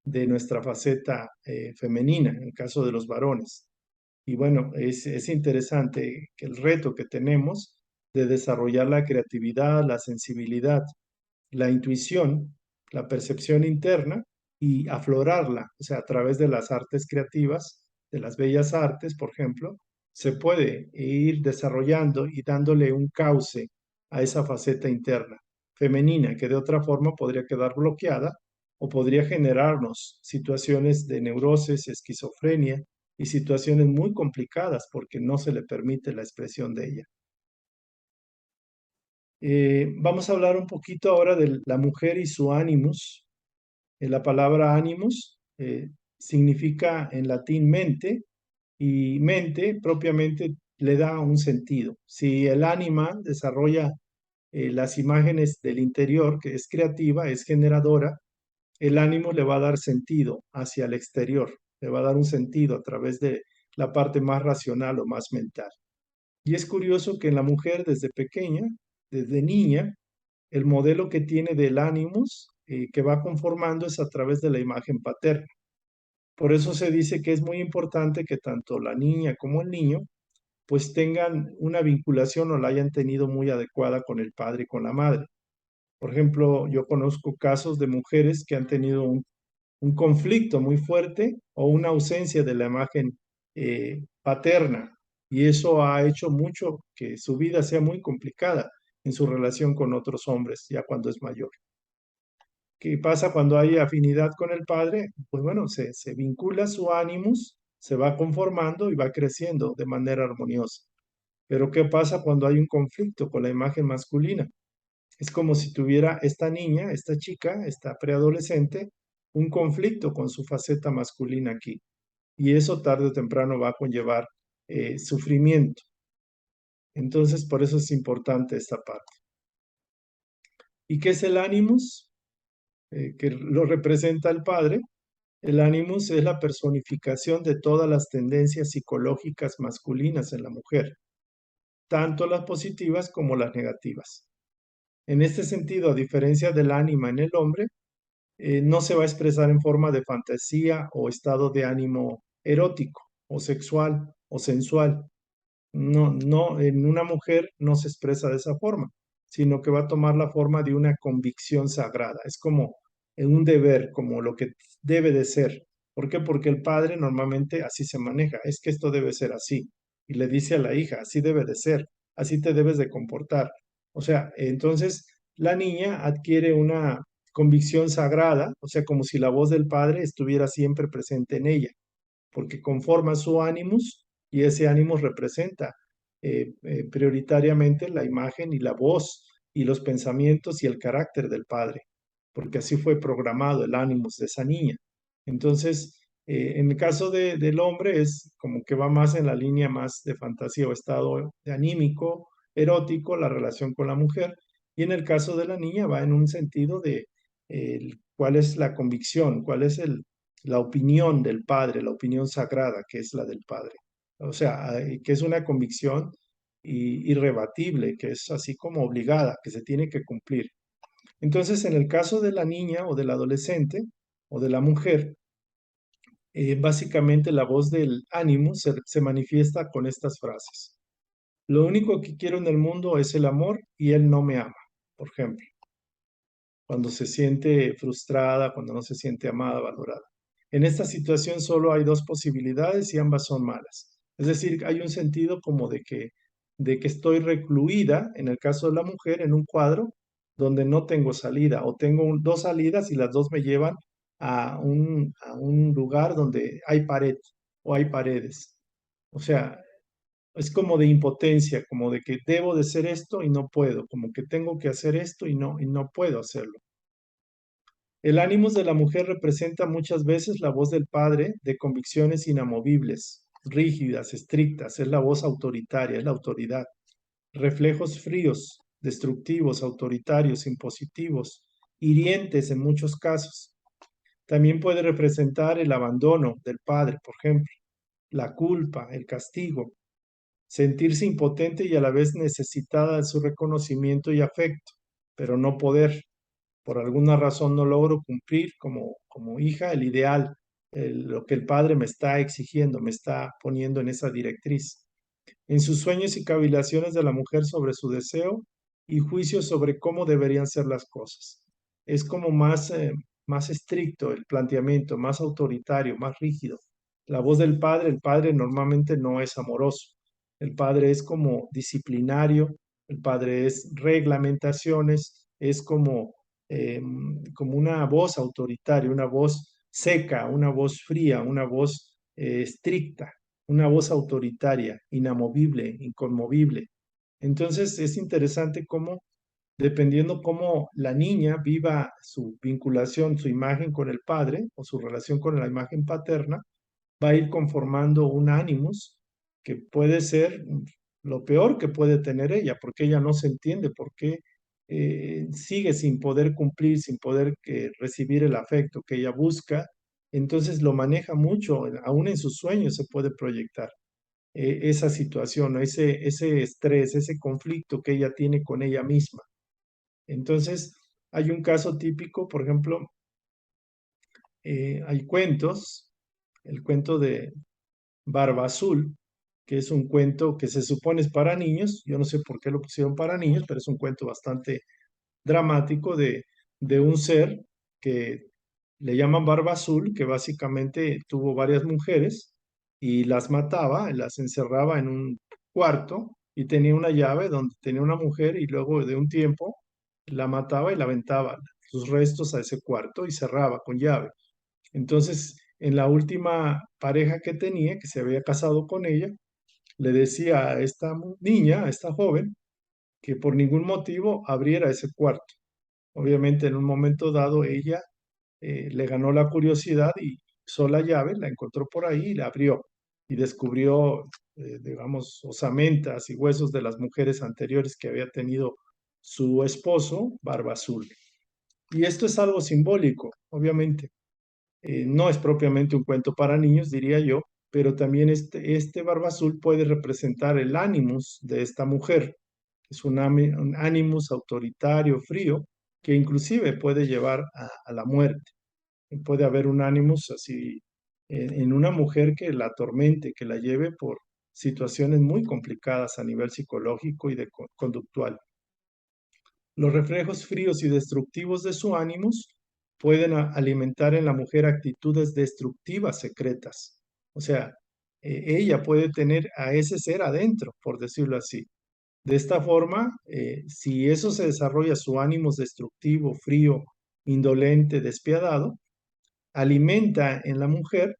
de nuestra faceta femenina, en el caso de los varones. Y bueno, es interesante que el reto que tenemos de desarrollar la creatividad, la sensibilidad la intuición, la percepción interna y aflorarla, o sea, a través de las artes creativas, de las bellas artes, por ejemplo, se puede ir desarrollando y dándole un cauce a esa faceta interna femenina que de otra forma podría quedar bloqueada o podría generarnos situaciones de neurosis, esquizofrenia y situaciones muy complicadas porque no se le permite la expresión de ella. Vamos a hablar un poquito ahora de la mujer y su animus. La palabra animus significa en latín mente y mente propiamente le da un sentido. Si el ánima desarrolla las imágenes del interior, que es creativa, es generadora, el ánimo le va a dar sentido hacia el exterior, le va a dar un sentido a través de la parte más racional o más mental. Y es curioso que en la mujer desde pequeña, desde niña, el modelo que tiene del ánimos que va conformando es a través de la imagen paterna. Por eso se dice que es muy importante que tanto la niña como el niño pues tengan una vinculación o la hayan tenido muy adecuada con el padre y con la madre. Por ejemplo, yo conozco casos de mujeres que han tenido un conflicto muy fuerte o una ausencia de la imagen paterna y eso ha hecho mucho que su vida sea muy complicada en su relación con otros hombres ya cuando es mayor. ¿Qué pasa cuando hay afinidad con el padre? Pues bueno, se vincula su ánimos, se va conformando y va creciendo de manera armoniosa. Pero ¿qué pasa cuando hay un conflicto con la imagen masculina? Es como si tuviera esta niña, esta chica, esta preadolescente, un conflicto con su faceta masculina aquí. Y eso tarde o temprano va a conllevar sufrimiento. Entonces, por eso es importante esta parte. ¿Y qué es el ánimus? Que lo representa el padre. El ánimus es la personificación de todas las tendencias psicológicas masculinas en la mujer, tanto las positivas como las negativas. En este sentido, a diferencia del ánima en el hombre, no se va a expresar en forma de fantasía o estado de ánimo erótico o sexual o sensual. No, no, en una mujer no se expresa de esa forma, sino que va a tomar la forma de una convicción sagrada. Es como un deber, como lo que debe de ser. ¿Por qué? Porque el padre normalmente así se maneja. Es que esto debe ser así. Y le dice a la hija, así debe de ser, así te debes de comportar. O sea, entonces la niña adquiere una convicción sagrada, o sea, como si la voz del padre estuviera siempre presente en ella porque conforma su ánimos y ese ánimos representa prioritariamente la imagen y la voz y los pensamientos y el carácter del padre, porque así fue programado el ánimos de esa niña. Entonces, en el caso del hombre es como que va más en la línea más de fantasía o estado de anímico, erótico, la relación con la mujer, y en el caso de la niña va en un sentido de cuál es la convicción, cuál es la opinión del padre, la opinión sagrada que es la del padre. O sea, que es una convicción irrebatible, que es así como obligada, que se tiene que cumplir. Entonces, en el caso de la niña o del adolescente o de la mujer, básicamente la voz del ánimo se manifiesta con estas frases. Lo único que quiero en el mundo es el amor y él no me ama, por ejemplo, cuando se siente frustrada, cuando no se siente amada, valorada. En esta situación solo hay dos posibilidades y ambas son malas. Es decir, hay un sentido como de que estoy recluida, en el caso de la mujer, en un cuadro donde no tengo salida o tengo dos salidas y las dos me llevan a un lugar donde hay pared o hay paredes. O sea, es como de impotencia, como de que debo de hacer esto y no puedo, como que tengo que hacer esto y no puedo hacerlo. El ánimos de la mujer representa muchas veces la voz del padre de convicciones inamovibles, rígidas, estrictas, es la voz autoritaria, es la autoridad. Reflejos fríos, destructivos, autoritarios, impositivos, hirientes en muchos casos. También puede representar el abandono del padre, por ejemplo, la culpa, el castigo, sentirse impotente y a la vez necesitada de su reconocimiento y afecto, pero no poder por alguna razón no logro cumplir como hija el ideal, lo que el padre me está exigiendo, me está poniendo en esa directriz. En sus sueños y cavilaciones de la mujer sobre su deseo y juicios sobre cómo deberían ser las cosas. es como más estricto el planteamiento, más autoritario, más rígido. La voz del padre, el padre normalmente no es amoroso. El padre es como disciplinario, el padre es reglamentaciones, es como una voz autoritaria, una voz seca, una voz fría, una voz estricta, una voz autoritaria, inamovible, inconmovible. Entonces es interesante cómo, dependiendo cómo la niña viva su vinculación, su imagen con el padre o su relación con la imagen paterna, va a ir conformando un ánimos que puede ser lo peor que puede tener ella, porque ella no se entiende por qué sigue sin poder cumplir, sin poder recibir el afecto que ella busca. Entonces lo maneja mucho, aún en sus sueños se puede proyectar esa situación, ¿no? Ese estrés, ese conflicto que ella tiene con ella misma. Entonces, hay un caso típico, por ejemplo, hay cuentos, el cuento de Barba Azul, que es un cuento que se supone es para niños, yo no sé por qué lo pusieron para niños, pero es un cuento bastante dramático de un ser que le llaman Barba Azul, que básicamente tuvo varias mujeres y las mataba, las encerraba en un cuarto y tenía una llave donde tenía una mujer y luego de un tiempo la mataba y la aventaba sus restos a ese cuarto y cerraba con llave. Entonces, en la última pareja que tenía, que se había casado con ella, le decía a esta niña, a esta joven, que por ningún motivo abriera ese cuarto. Obviamente, en un momento dado, ella le ganó la curiosidad y usó la llave, la encontró por ahí y la abrió y descubrió, digamos, osamentas y huesos de las mujeres anteriores que había tenido su esposo, Barba Azul. Y esto es algo simbólico, obviamente. No es propiamente un cuento para niños, diría yo, pero también este Barba Azul puede representar el ánimos de esta mujer. Es un ánimos autoritario, frío, que inclusive puede llevar a la muerte. Puede haber un ánimos así en una mujer que la atormente, que la lleve por situaciones muy complicadas a nivel psicológico y conductual. Los reflejos fríos y destructivos de su ánimos pueden alimentar en la mujer actitudes destructivas secretas. O sea, ella puede tener a ese ser adentro, por decirlo así. De esta forma, si eso se desarrolla, su ánimos destructivo, frío, indolente, despiadado, alimenta en la mujer,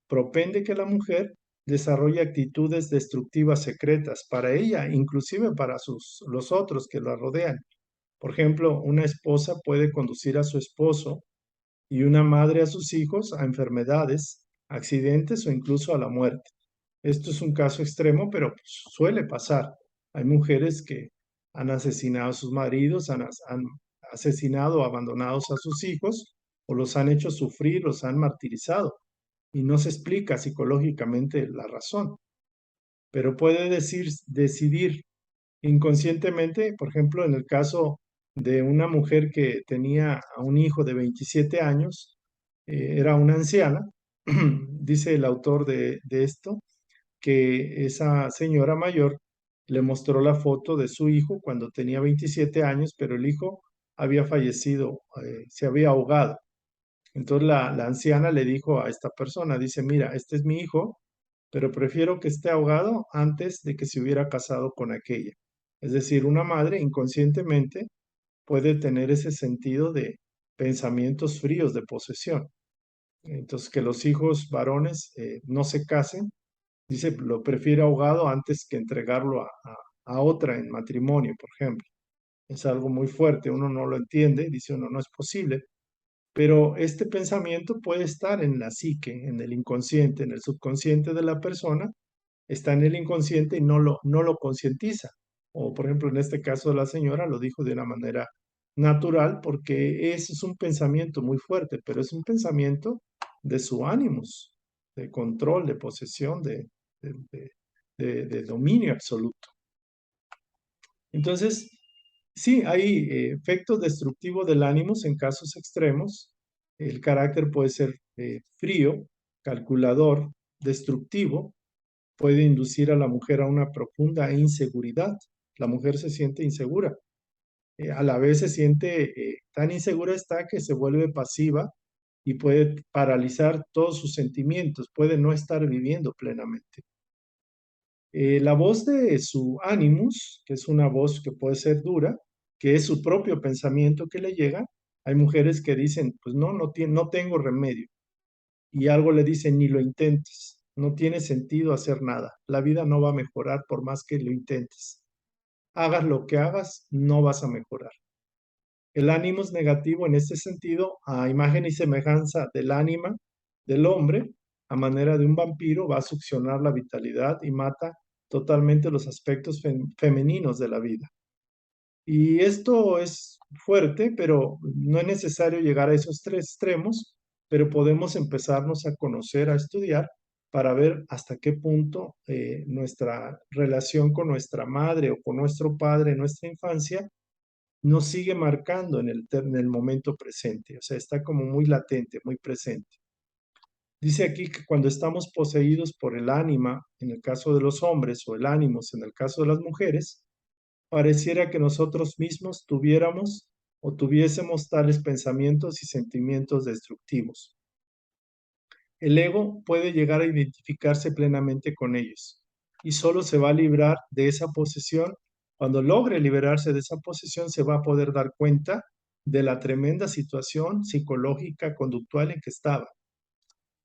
propende que la mujer desarrolle actitudes destructivas secretas para ella, inclusive para los otros que la rodean. Por ejemplo, una esposa puede conducir a su esposo y una madre a sus hijos a enfermedades, accidentes o incluso a la muerte. Esto es un caso extremo, pero pues, suele pasar. Hay mujeres que han asesinado a sus maridos, han asesinado o abandonado a sus hijos o los han hecho sufrir, los han martirizado y no se explica psicológicamente la razón, pero puede decidir inconscientemente, por ejemplo, en el caso de una mujer que tenía a un hijo de 27 años, era una anciana, dice el autor de esto, que esa señora mayor le mostró la foto de su hijo cuando tenía 27 años, pero el hijo había fallecido, se había ahogado. Entonces la anciana le dijo a esta persona, dice, mira, este es mi hijo, pero prefiero que esté ahogado antes de que se hubiera casado con aquella. Es decir, una madre inconscientemente puede tener ese sentido de pensamientos fríos de posesión. Entonces, que los hijos varones no se casen, dice, lo prefiere ahogado antes que entregarlo a otra en matrimonio, por ejemplo. Es algo muy fuerte, uno no lo entiende, dice uno, no es posible, pero este pensamiento puede estar en la psique, en el inconsciente, en el subconsciente de la persona, está en el inconsciente y no lo concientiza. O por ejemplo, en este caso de la señora lo dijo de una manera natural porque ese es un pensamiento muy fuerte, pero es un pensamiento de su ánimos, de control, de posesión, de, de- de dominio absoluto. Entonces, sí, hay efectos destructivos del ánimos en casos extremos. El carácter puede ser frío, calculador, destructivo, puede inducir a la mujer a una profunda inseguridad. La mujer se siente insegura A la vez se siente tan insegura está que se vuelve pasiva y puede paralizar todos sus sentimientos, puede no estar viviendo plenamente. La voz de su animus, que es una voz que puede ser dura, que es su propio pensamiento que le llega, hay mujeres que dicen, pues no, no tengo remedio. Y algo le dice, ni lo intentes, no tiene sentido hacer nada, la vida no va a mejorar por más que lo intentes. Hagas lo que hagas, no vas a mejorar. El ánimo es negativo en este sentido, a imagen y semejanza del ánima del hombre, a manera de un vampiro, va a succionar la vitalidad y mata totalmente los aspectos femeninos de la vida. Y esto es fuerte, pero no es necesario llegar a esos tres extremos, pero podemos empezarnos a conocer, a estudiar, para ver hasta qué punto nuestra relación con nuestra madre o con nuestro padre en nuestra infancia nos sigue marcando en el momento presente, o sea, está como muy latente, muy presente. Dice aquí que cuando estamos poseídos por el ánima, en el caso de los hombres, o el ánimos, en el caso de las mujeres, pareciera que nosotros mismos tuviéramos o tuviésemos tales pensamientos y sentimientos destructivos. El ego puede llegar a identificarse plenamente con ellos y solo se va a librar de esa posesión. Cuando logre liberarse de esa posesión, se va a poder dar cuenta de la tremenda situación psicológica, conductual en que estaba.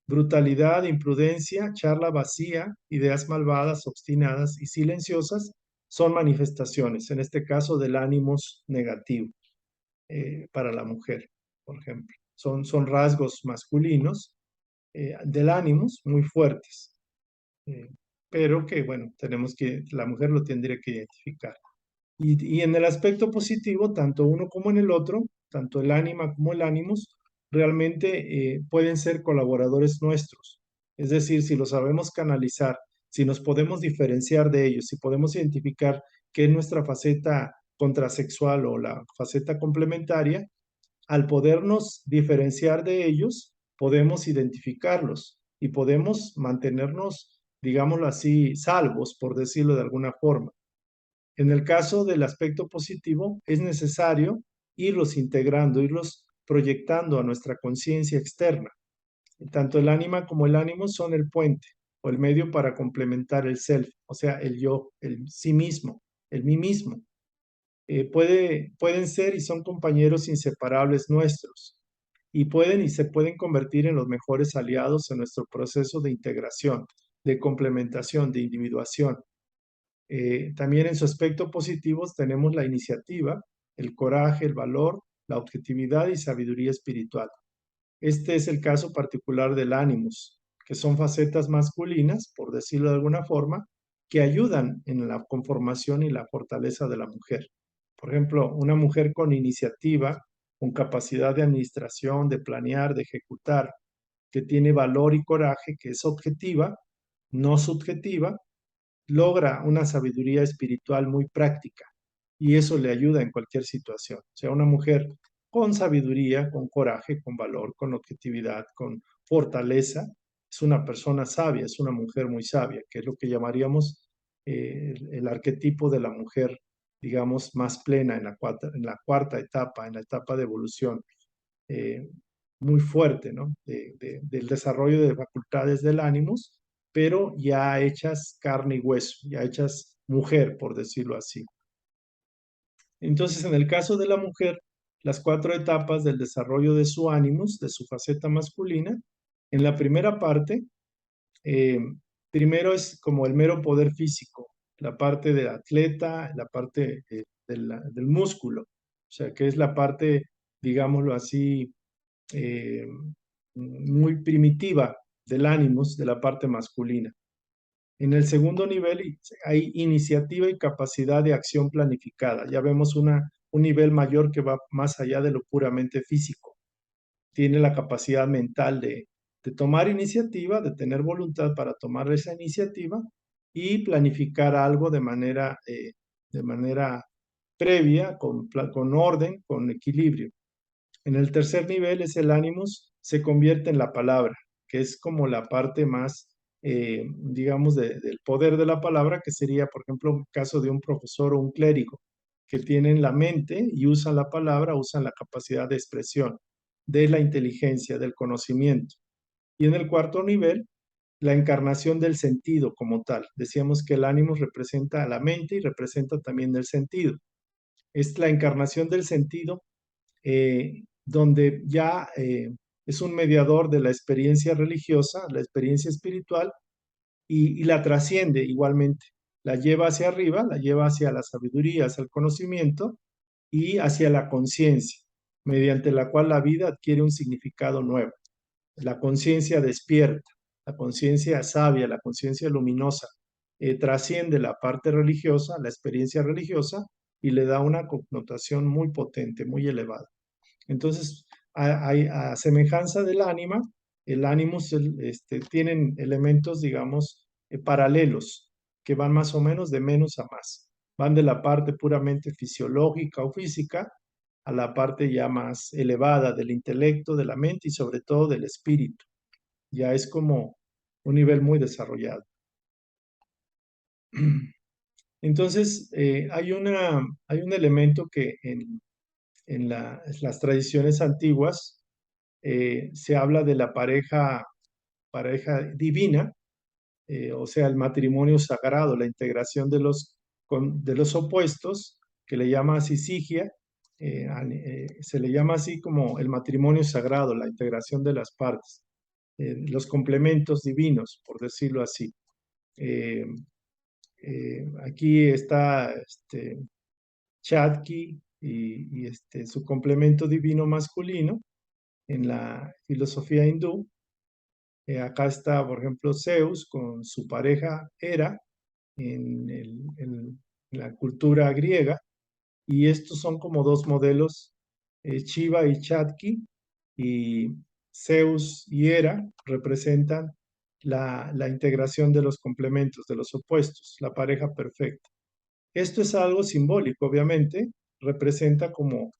Brutalidad, imprudencia, charla vacía, ideas malvadas, obstinadas y silenciosas son manifestaciones, en este caso, del ánimos negativo para la mujer, por ejemplo. Son rasgos masculinos del ánimos muy fuertes, eh, pero que, bueno, la mujer lo tendría que identificar. Y en el aspecto positivo, tanto uno como en el otro, tanto el ánima como el ánimos, realmente pueden ser colaboradores nuestros. Es decir, si lo sabemos canalizar, si nos podemos diferenciar de ellos, si podemos identificar qué es nuestra faceta contrasexual o la faceta complementaria, al podernos diferenciar de ellos, podemos identificarlos y podemos mantenernos, digámoslo así, salvos, por decirlo de alguna forma. En el caso del aspecto positivo, es necesario irlos integrando, irlos proyectando a nuestra conciencia externa. Tanto el ánima como el ánimo son el puente o el medio para complementar el self, o sea, el yo, el sí mismo, el mí mismo. Pueden ser y son compañeros inseparables nuestros y pueden y se pueden convertir en los mejores aliados en nuestro proceso de integración, de complementación, de individuación. También en su aspecto positivo tenemos la iniciativa, el coraje, el valor, la objetividad y sabiduría espiritual. Este es el caso particular del ánimos, que son facetas masculinas, por decirlo de alguna forma, que ayudan en la conformación y la fortaleza de la mujer. Por ejemplo, una mujer con iniciativa, con capacidad de administración, de planear, de ejecutar, que tiene valor y coraje, que es objetiva, no subjetiva, logra una sabiduría espiritual muy práctica y eso le ayuda en cualquier situación. O sea, una mujer con sabiduría, con coraje, con valor, con objetividad, con fortaleza, es una persona sabia, es una mujer muy sabia, que es lo que llamaríamos el arquetipo de la mujer, digamos, más plena en la cuarta etapa, en la etapa de evolución. Eh, Muy fuerte, ¿no? Del desarrollo de facultades del ánimos, pero ya hechas carne y hueso, ya hechas mujer, por decirlo así. Entonces, en el caso de la mujer, las cuatro etapas del desarrollo de su ánimos, de su faceta masculina, en la primera parte, eh, primero es como el mero poder físico, la parte del atleta, la parte del músculo, o sea, que es la parte, digámoslo así, eh, muy primitiva del ánimos de la parte masculina. En el segundo nivel hay iniciativa y capacidad de acción planificada. Ya vemos un nivel mayor que va más allá de lo puramente físico. Tiene la capacidad mental de tomar iniciativa, de tener voluntad para tomar esa iniciativa y planificar algo de manera previa, con orden, con equilibrio. En el tercer nivel es el ánimos, se convierte en la palabra, que es como la parte más, digamos, del poder de la palabra, que sería, por ejemplo, un caso de un profesor o un clérigo, que tienen la mente y usan la palabra, usan la capacidad de expresión, de la inteligencia, del conocimiento. Y en el cuarto nivel, la encarnación del sentido como tal. Decíamos que el ánimo representa a la mente y representa también el sentido. Es la encarnación del sentido donde ya es un mediador de la experiencia religiosa, la experiencia espiritual, y la trasciende igualmente. La lleva hacia arriba, la lleva hacia la sabiduría, hacia el conocimiento y hacia la conciencia, mediante la cual la vida adquiere un significado nuevo. La conciencia despierta, la conciencia sabia, la conciencia luminosa, trasciende la parte religiosa, la experiencia religiosa, y le da una connotación muy potente, muy elevada. Entonces, a semejanza del ánima, el ánimos tienen elementos, digamos, paralelos, que van más o menos de menos a más. Van de la parte puramente fisiológica o física a la parte ya más elevada del intelecto, de la mente y sobre todo del espíritu. Ya es como un nivel muy desarrollado. Entonces, hay un elemento que en las tradiciones antiguas se habla de la pareja divina, o sea, el matrimonio sagrado, la integración de los opuestos, que le llama así sigia, se le llama así como el matrimonio sagrado, la integración de las partes, los complementos divinos, por decirlo así. Eh, Aquí está Chatki y su complemento divino masculino en la filosofía hindú. Acá está, por ejemplo, Zeus con su pareja Hera en la cultura griega, y estos son como dos modelos, Shiva y Chatki, y Zeus y Hera representan la integración de los complementos, de los opuestos, la pareja perfecta. Esto es algo simbólico, obviamente, representa como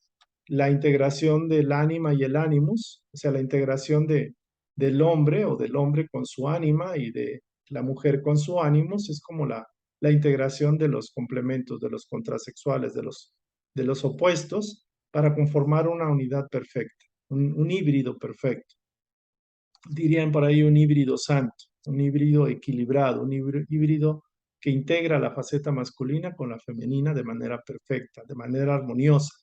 la integración del ánima y el ánimus, o sea, la integración del hombre o del hombre con su ánima y de la mujer con su ánimus, es como la integración de los complementos, de los contrasexuales, de los opuestos, para conformar una unidad perfecta, un híbrido perfecto. Dirían por ahí un híbrido santo, un híbrido equilibrado, un híbrido que integra la faceta masculina con la femenina de manera perfecta, de manera armoniosa,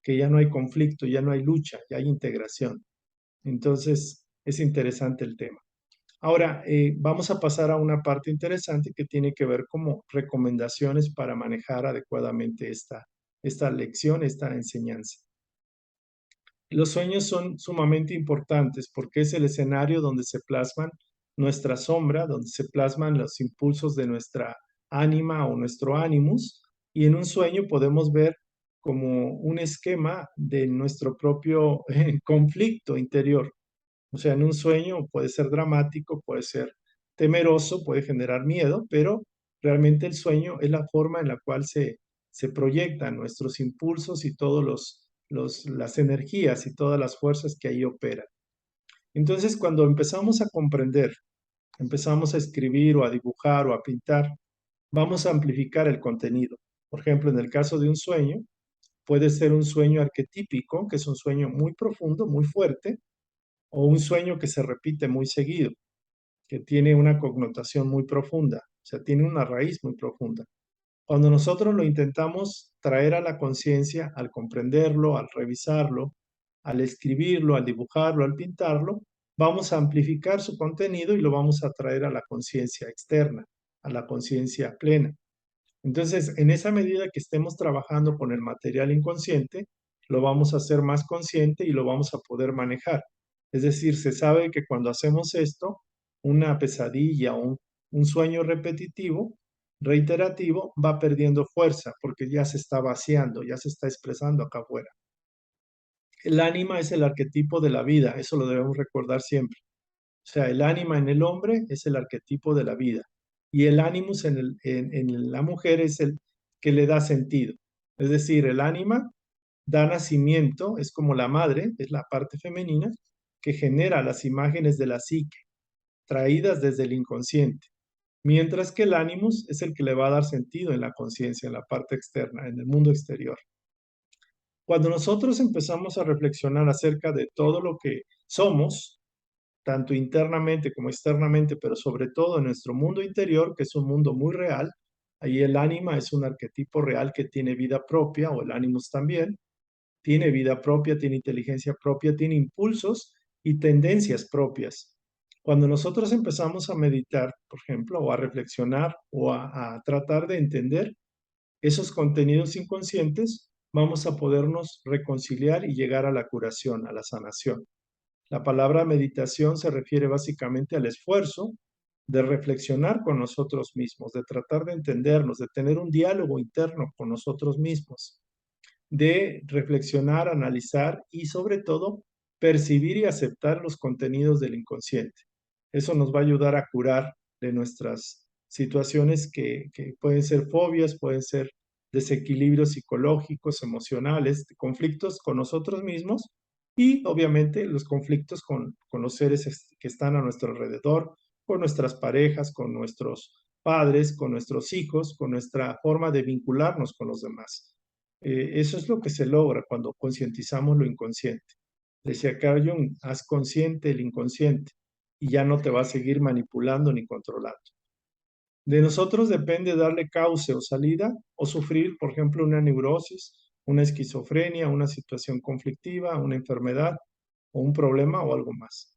que ya no hay conflicto, ya no hay lucha, ya hay integración. Entonces, es interesante el tema. Ahora, vamos a pasar a una parte interesante que tiene que ver como recomendaciones para manejar adecuadamente esta lección, esta enseñanza. Los sueños son sumamente importantes porque es el escenario donde se plasman nuestra sombra, donde se plasman los impulsos de nuestra ánima o nuestro ánimus, y en un sueño podemos ver como un esquema de nuestro propio conflicto interior. O sea, en un sueño puede ser dramático, puede ser temeroso, puede generar miedo, pero realmente el sueño es la forma en la cual se proyectan nuestros impulsos y todos las energías y todas las fuerzas que ahí operan. Entonces, cuando empezamos a comprender, empezamos a escribir o a dibujar o a pintar, vamos a amplificar el contenido. Por ejemplo, en el caso de un sueño, puede ser un sueño arquetípico, que es un sueño muy profundo, muy fuerte, o un sueño que se repite muy seguido, que tiene una connotación muy profunda, o sea, tiene una raíz muy profunda. Cuando nosotros lo intentamos traer a la conciencia, al comprenderlo, al revisarlo, al escribirlo, al dibujarlo, al pintarlo, vamos a amplificar su contenido y lo vamos a traer a la conciencia externa, a la conciencia plena. Entonces, en esa medida que estemos trabajando con el material inconsciente, lo vamos a hacer más consciente y lo vamos a poder manejar. Es decir, se sabe que cuando hacemos esto, una pesadilla o un sueño repetitivo, reiterativo, va perdiendo fuerza porque ya se está vaciando, ya se está expresando acá afuera. El ánima es el arquetipo de la vida, eso lo debemos recordar siempre. O sea, el ánima en el hombre es el arquetipo de la vida y el ánimus en la mujer es el que le da sentido. Es decir, el ánima da nacimiento, es como la madre, es la parte femenina, que genera las imágenes de la psique, traídas desde el inconsciente. mientras que el animus es el que le va a dar sentido en la conciencia, en la parte externa, en el mundo exterior. Cuando nosotros empezamos a reflexionar acerca de todo lo que somos, tanto internamente como externamente, pero sobre todo en nuestro mundo interior, que es un mundo muy real, ahí el ánima es un arquetipo real que tiene vida propia, o el animus también, tiene vida propia, tiene inteligencia propia, tiene impulsos y tendencias propias. Cuando nosotros empezamos a meditar, por ejemplo, o a reflexionar o a tratar de entender esos contenidos inconscientes, vamos a podernos reconciliar y llegar a la curación, a la sanación. La palabra meditación se refiere básicamente al esfuerzo de reflexionar con nosotros mismos, de tratar de entendernos, de tener un diálogo interno con nosotros mismos, de reflexionar, analizar y sobre todo percibir y aceptar los contenidos del inconsciente. Eso nos va a ayudar a curar de nuestras situaciones que pueden ser fobias, pueden ser desequilibrios psicológicos, emocionales, conflictos con nosotros mismos y obviamente los conflictos con los seres que están a nuestro alrededor, con nuestras parejas, con nuestros padres, con nuestros hijos, con nuestra forma de vincularnos con los demás. Eso es lo que se logra cuando concientizamos lo inconsciente. Decía Carl Jung, haz consciente el inconsciente y ya no te va a seguir manipulando ni controlando. De nosotros depende darle cauce o salida o sufrir, por ejemplo, una neurosis, una esquizofrenia, una situación conflictiva, una enfermedad o un problema o algo más.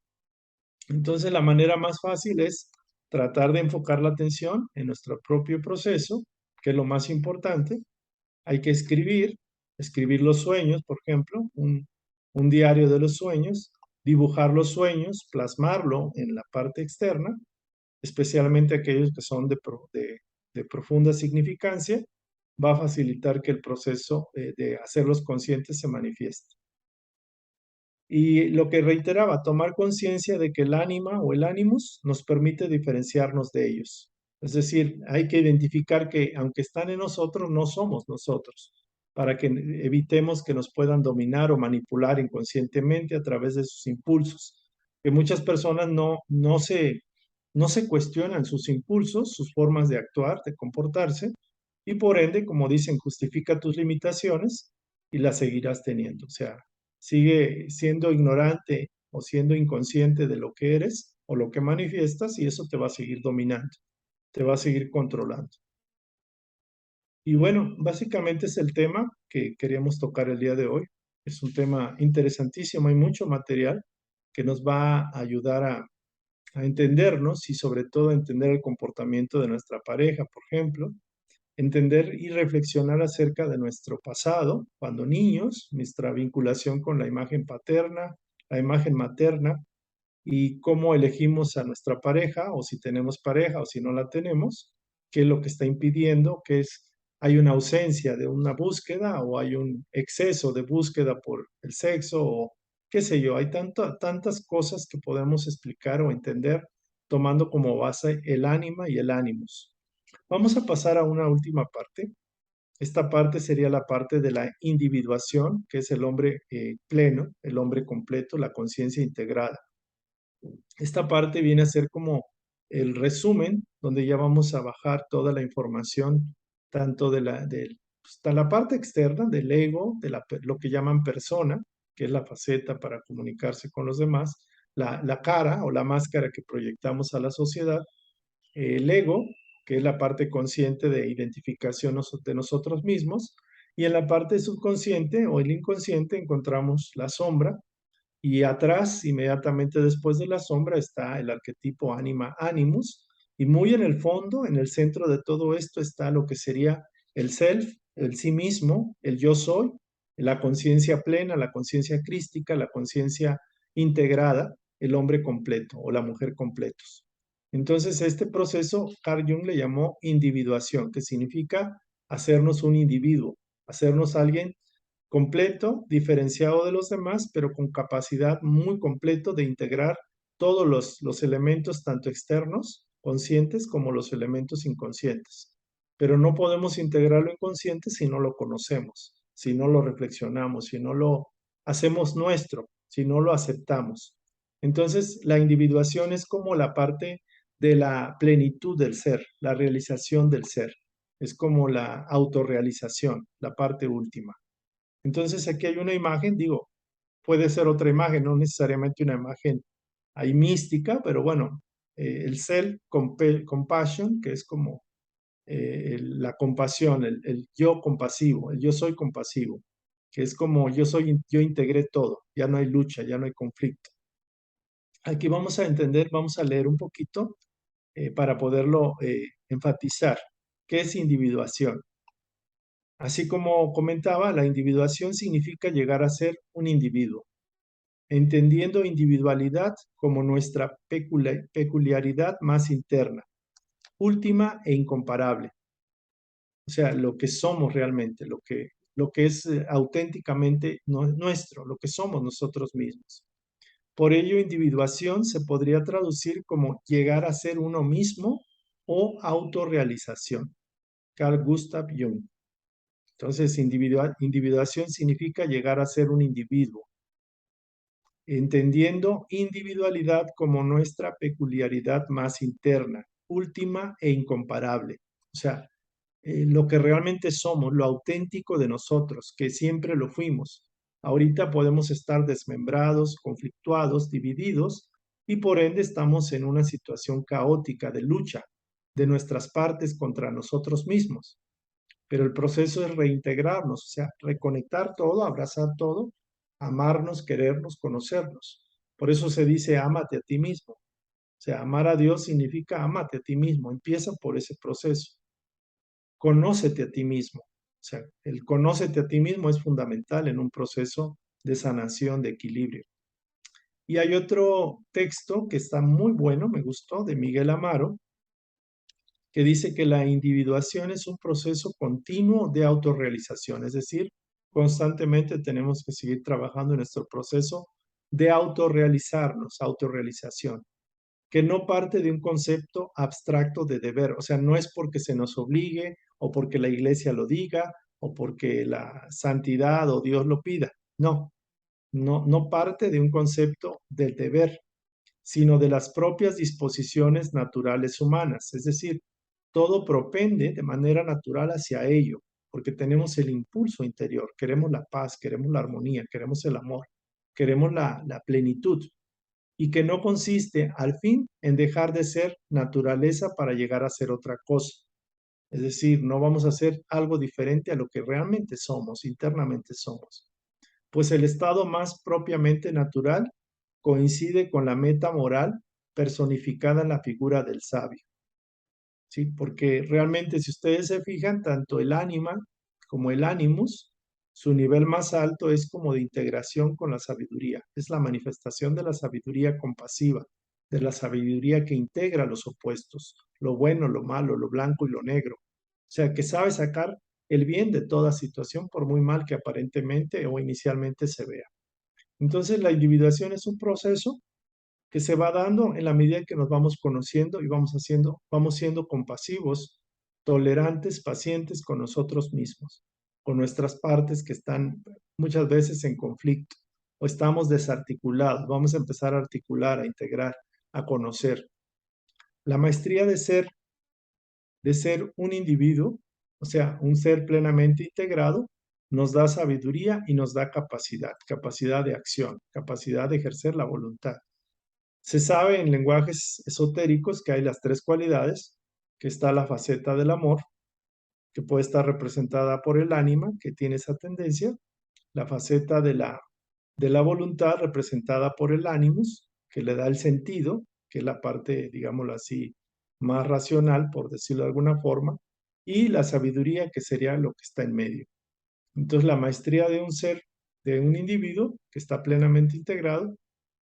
Entonces, la manera más fácil es tratar de enfocar la atención en nuestro propio proceso, que es lo más importante. Hay que escribir los sueños, por ejemplo, un diario de los sueños, dibujar los sueños, plasmarlo en la parte externa, especialmente aquellos que son de profunda significancia, va a facilitar que el proceso de hacerlos conscientes se manifieste. Y lo que reiteraba, tomar conciencia de que el ánima o el animus nos permite diferenciarnos de ellos. Es decir, hay que identificar que aunque están en nosotros, no somos nosotros, para que evitemos que nos puedan dominar o manipular inconscientemente a través de sus impulsos. Que muchas personas no se cuestionan sus impulsos, sus formas de actuar, de comportarse, y por ende, como dicen, justifica tus limitaciones y las seguirás teniendo. O sea, sigue siendo ignorante o siendo inconsciente de lo que eres o lo que manifiestas y eso te va a seguir dominando, te va a seguir controlando. Y bueno, básicamente es el tema que queríamos tocar el día de hoy. Es un tema interesantísimo, hay mucho material que nos va a ayudar a entendernos y sobre todo a entender el comportamiento de nuestra pareja, por ejemplo, entender y reflexionar acerca de nuestro pasado, cuando niños, nuestra vinculación con la imagen paterna, la imagen materna y cómo elegimos a nuestra pareja o si tenemos pareja o si no la tenemos, qué es lo que está impidiendo, hay una ausencia de una búsqueda o hay un exceso de búsqueda por el sexo o qué sé yo, hay tantas cosas que podemos explicar o entender tomando como base el ánima y el ánimos. Vamos a pasar a una última parte. Esta parte sería la parte de la individuación, que es el hombre pleno, el hombre completo, la conciencia integrada. Esta parte viene a ser como el resumen, donde ya vamos a bajar toda la información, tanto hasta la parte externa del ego, lo que llaman persona, que es la faceta para comunicarse con los demás, la cara o la máscara que proyectamos a la sociedad, el ego, que es la parte consciente de identificación de nosotros mismos, y en la parte subconsciente o el inconsciente encontramos la sombra, y atrás, inmediatamente después de la sombra, está el arquetipo anima animus, y muy en el fondo, en el centro de todo esto, está lo que sería el self, el sí mismo, el yo soy, la conciencia plena, la conciencia crística, la conciencia integrada, el hombre completo o la mujer completos. Entonces, este proceso Carl Jung le llamó individuación, que significa hacernos un individuo, hacernos alguien completo, diferenciado de los demás, pero con capacidad muy completo de integrar todos los elementos, tanto externos, conscientes, como los elementos inconscientes. Pero no podemos integrar lo inconsciente si no lo conocemos, si no lo reflexionamos, si no lo hacemos nuestro, si no lo aceptamos. Entonces, la individuación es como la parte de la plenitud del ser, la realización del ser. Es como la autorrealización, la parte última. Entonces aquí hay una imagen, digo, puede ser otra imagen, no necesariamente una imagen ahí mística, pero bueno, el self-compassion, que es como la compasión, el yo compasivo, el yo soy compasivo, que es como yo integré todo, ya no hay lucha, ya no hay conflicto. Aquí vamos a entender, vamos a leer un poquito para poderlo enfatizar. ¿Qué es individuación? Así como comentaba, la individuación significa llegar a ser un individuo, entendiendo individualidad como nuestra peculiaridad más interna, última e incomparable. O sea, lo que somos realmente, lo que es auténticamente nuestro, lo que somos nosotros mismos. Por ello, individuación se podría traducir como llegar a ser uno mismo o autorrealización. Carl Gustav Jung. Entonces, individuación significa llegar a ser un individuo, entendiendo individualidad como nuestra peculiaridad más interna, última e incomparable. O sea, lo que realmente somos, lo auténtico de nosotros, que siempre lo fuimos. Ahorita podemos estar desmembrados, conflictuados, divididos, y por ende estamos en una situación caótica de lucha de nuestras partes contra nosotros mismos. Pero el proceso es reintegrarnos, o sea, reconectar todo, abrazar todo, amarnos, querernos, conocernos. Por eso se dice, ámate a ti mismo. O sea, amar a Dios significa ámate a ti mismo. Empieza por ese proceso. Conócete a ti mismo. O sea, el conócete a ti mismo es fundamental en un proceso de sanación, de equilibrio. Y hay otro texto que está muy bueno, me gustó, de Miguel Amaro, que dice que la individuación es un proceso continuo de autorrealización, es decir, constantemente tenemos que seguir trabajando en nuestro proceso de autorrealizarnos, autorrealización, que no parte de un concepto abstracto de deber, o sea, no es porque se nos obligue o porque la iglesia lo diga o porque la santidad o Dios lo pida, no, no parte de un concepto del deber, sino de las propias disposiciones naturales humanas, es decir, todo propende de manera natural hacia ello, porque tenemos el impulso interior, queremos la paz, queremos la armonía, queremos el amor, queremos la plenitud, y que no consiste al fin en dejar de ser naturaleza para llegar a ser otra cosa. Es decir, no vamos a hacer algo diferente a lo que realmente somos, internamente somos. Pues el estado más propiamente natural coincide con la meta moral personificada en la figura del sabio. ¿Sí? Porque realmente si ustedes se fijan, tanto el ánima como el animus, su nivel más alto es como de integración con la sabiduría. Es la manifestación de la sabiduría compasiva, de la sabiduría que integra los opuestos, lo bueno, lo malo, lo blanco y lo negro. O sea, que sabe sacar el bien de toda situación, por muy mal que aparentemente o inicialmente se vea. Entonces, la individuación es un proceso que se va dando en la medida en que nos vamos conociendo y vamos siendo compasivos, tolerantes, pacientes con nosotros mismos, con nuestras partes que están muchas veces en conflicto o estamos desarticulados. Vamos a empezar a articular, a integrar, a conocer. La maestría de ser un individuo, o sea, un ser plenamente integrado, nos da sabiduría y nos da capacidad, capacidad de acción, capacidad de ejercer la voluntad. Se sabe en lenguajes esotéricos que hay las tres cualidades, que está la faceta del amor, que puede estar representada por el ánima, que tiene esa tendencia, la faceta de la voluntad representada por el animus, que le da el sentido, que es la parte, digámoslo así, más racional, por decirlo de alguna forma, y la sabiduría, que sería lo que está en medio. Entonces, la maestría de un ser, de un individuo que está plenamente integrado,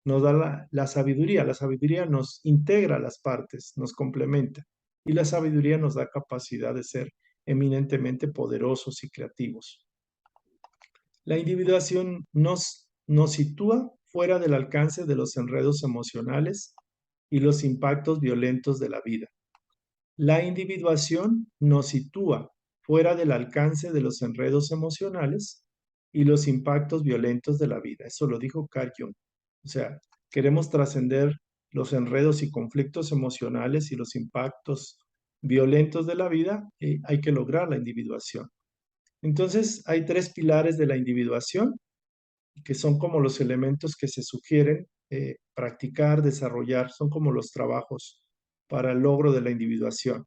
nos da la sabiduría. La sabiduría nos integra las partes, nos complementa. Y la sabiduría nos da capacidad de ser eminentemente poderosos y creativos. La individuación nos sitúa fuera del alcance de los enredos emocionales y los impactos violentos de la vida. La individuación nos sitúa fuera del alcance de los enredos emocionales y los impactos violentos de la vida. Eso lo dijo Carl Jung. O sea, queremos trascender los enredos y conflictos emocionales y los impactos violentos de la vida, hay que lograr la individuación. Entonces, hay tres pilares de la individuación, que son como los elementos que se sugieren practicar, desarrollar, son como los trabajos para el logro de la individuación.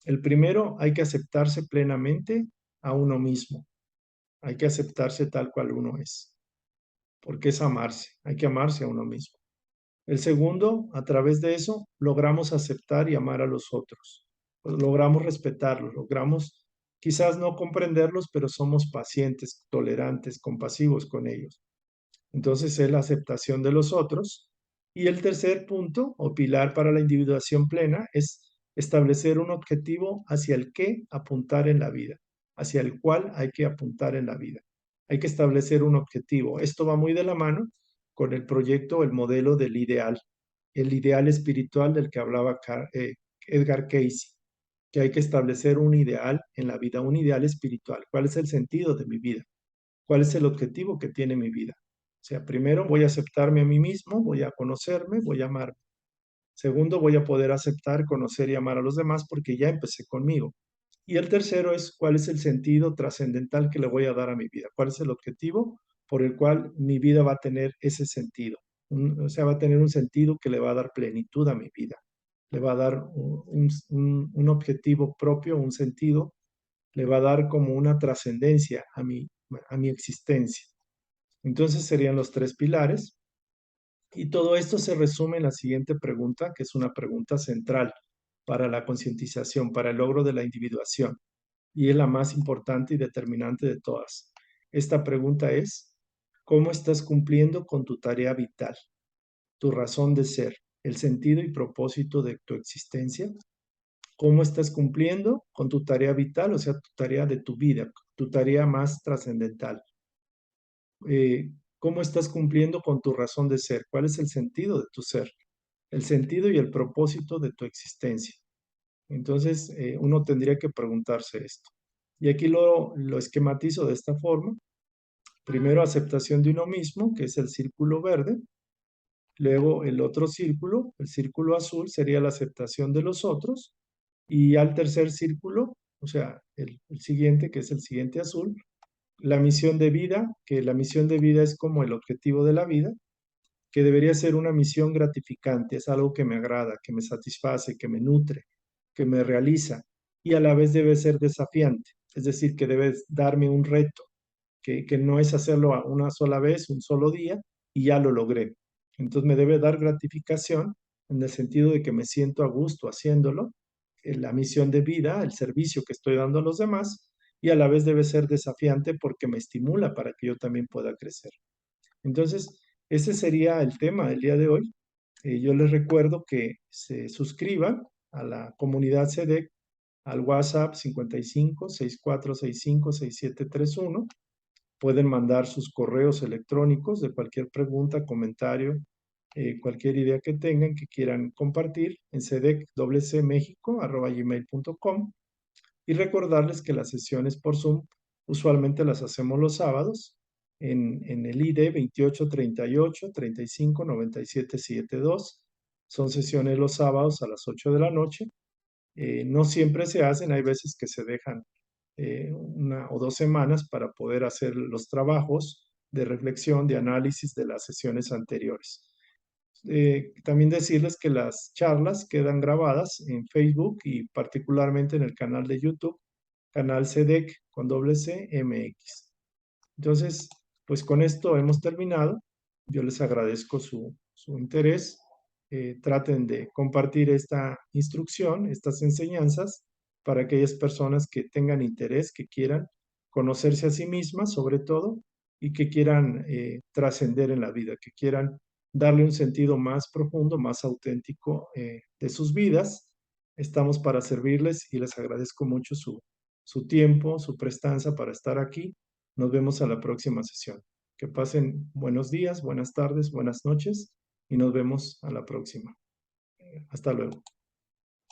El primero, hay que aceptarse plenamente a uno mismo. Hay que aceptarse tal cual uno es, porque es amarse, hay que amarse a uno mismo. El segundo, a través de eso, logramos aceptar y amar a los otros. Pues logramos respetarlos, logramos quizás no comprenderlos, pero somos pacientes, tolerantes, compasivos con ellos. Entonces es la aceptación de los otros. Y el tercer punto o pilar para la individuación plena es establecer un objetivo hacia el que apuntar en la vida, hacia el cual hay que apuntar en la vida. Hay que establecer un objetivo. Esto va muy de la mano con el proyecto, el modelo del ideal, el ideal espiritual del que hablaba Edgar Cayce, que hay que establecer un ideal en la vida, un ideal espiritual. ¿Cuál es el sentido de mi vida? ¿Cuál es el objetivo que tiene mi vida? O sea, primero voy a aceptarme a mí mismo, voy a conocerme, voy a amarme. Segundo, voy a poder aceptar, conocer y amar a los demás porque ya empecé conmigo. Y el tercero es cuál es el sentido trascendental que le voy a dar a mi vida, cuál es el objetivo por el cual mi vida va a tener ese sentido. O sea, va a tener un sentido que le va a dar plenitud a mi vida, le va a dar un objetivo propio, un sentido, le va a dar como una trascendencia a mi existencia. Entonces serían los tres pilares. Y todo esto se resume en la siguiente pregunta, que es una pregunta central para la concientización, para el logro de la individuación, y es la más importante y determinante de todas. Esta pregunta es, ¿cómo estás cumpliendo con tu tarea vital, tu razón de ser, el sentido y propósito de tu existencia? ¿Cómo estás cumpliendo con tu tarea vital, o sea, tu tarea de tu vida, tu tarea más trascendental? eh, ¿Cómo estás cumpliendo con tu razón de ser? ¿Cuál es el sentido de tu ser? El sentido y el propósito de tu existencia. Entonces, uno tendría que preguntarse esto. Y aquí lo esquematizo de esta forma. Primero, aceptación de uno mismo, que es el círculo verde. Luego, el otro círculo, el círculo azul, sería la aceptación de los otros. Y al tercer círculo, o sea, el siguiente, que es el siguiente azul, la misión de vida, que la misión de vida es como el objetivo de la vida, que debería ser una misión gratificante, es algo que me agrada, que me satisface, que me nutre, que me realiza y a la vez debe ser desafiante, es decir, que debe darme un reto, que no es hacerlo una sola vez, un solo día y ya lo logré. Entonces me debe dar gratificación en el sentido de que me siento a gusto haciéndolo, la misión de vida, el servicio que estoy dando a los demás y a la vez debe ser desafiante porque me estimula para que yo también pueda crecer. Entonces, ese sería el tema del día de hoy. Yo les recuerdo que se suscriban a la comunidad SEDEC al WhatsApp 55 6465 6731. Pueden mandar sus correos electrónicos de cualquier pregunta, comentario, cualquier idea que tengan que quieran compartir en sedecmexico@gmail.com y recordarles que las sesiones por Zoom usualmente las hacemos los sábados en el ID 2838 35 97 72. Son sesiones los sábados a las 8 de la noche. No siempre se hacen, hay veces que se dejan una o dos semanas para poder hacer los trabajos de reflexión, de análisis de las sesiones anteriores. También decirles que las charlas quedan grabadas en Facebook y particularmente en el canal de YouTube, canal CEDEC con doble C MX. Entonces, pues con esto hemos terminado. Yo les agradezco su interés. Traten de compartir esta instrucción, estas enseñanzas, para aquellas personas que tengan interés, que quieran conocerse a sí mismas, sobre todo, y que quieran trascender en la vida, que quieran darle un sentido más profundo, más auténtico de sus vidas. Estamos para servirles y les agradezco mucho su tiempo, su prestanza para estar aquí. Nos vemos a la próxima sesión. Que pasen buenos días, buenas tardes, buenas noches y nos vemos a la próxima. Hasta luego.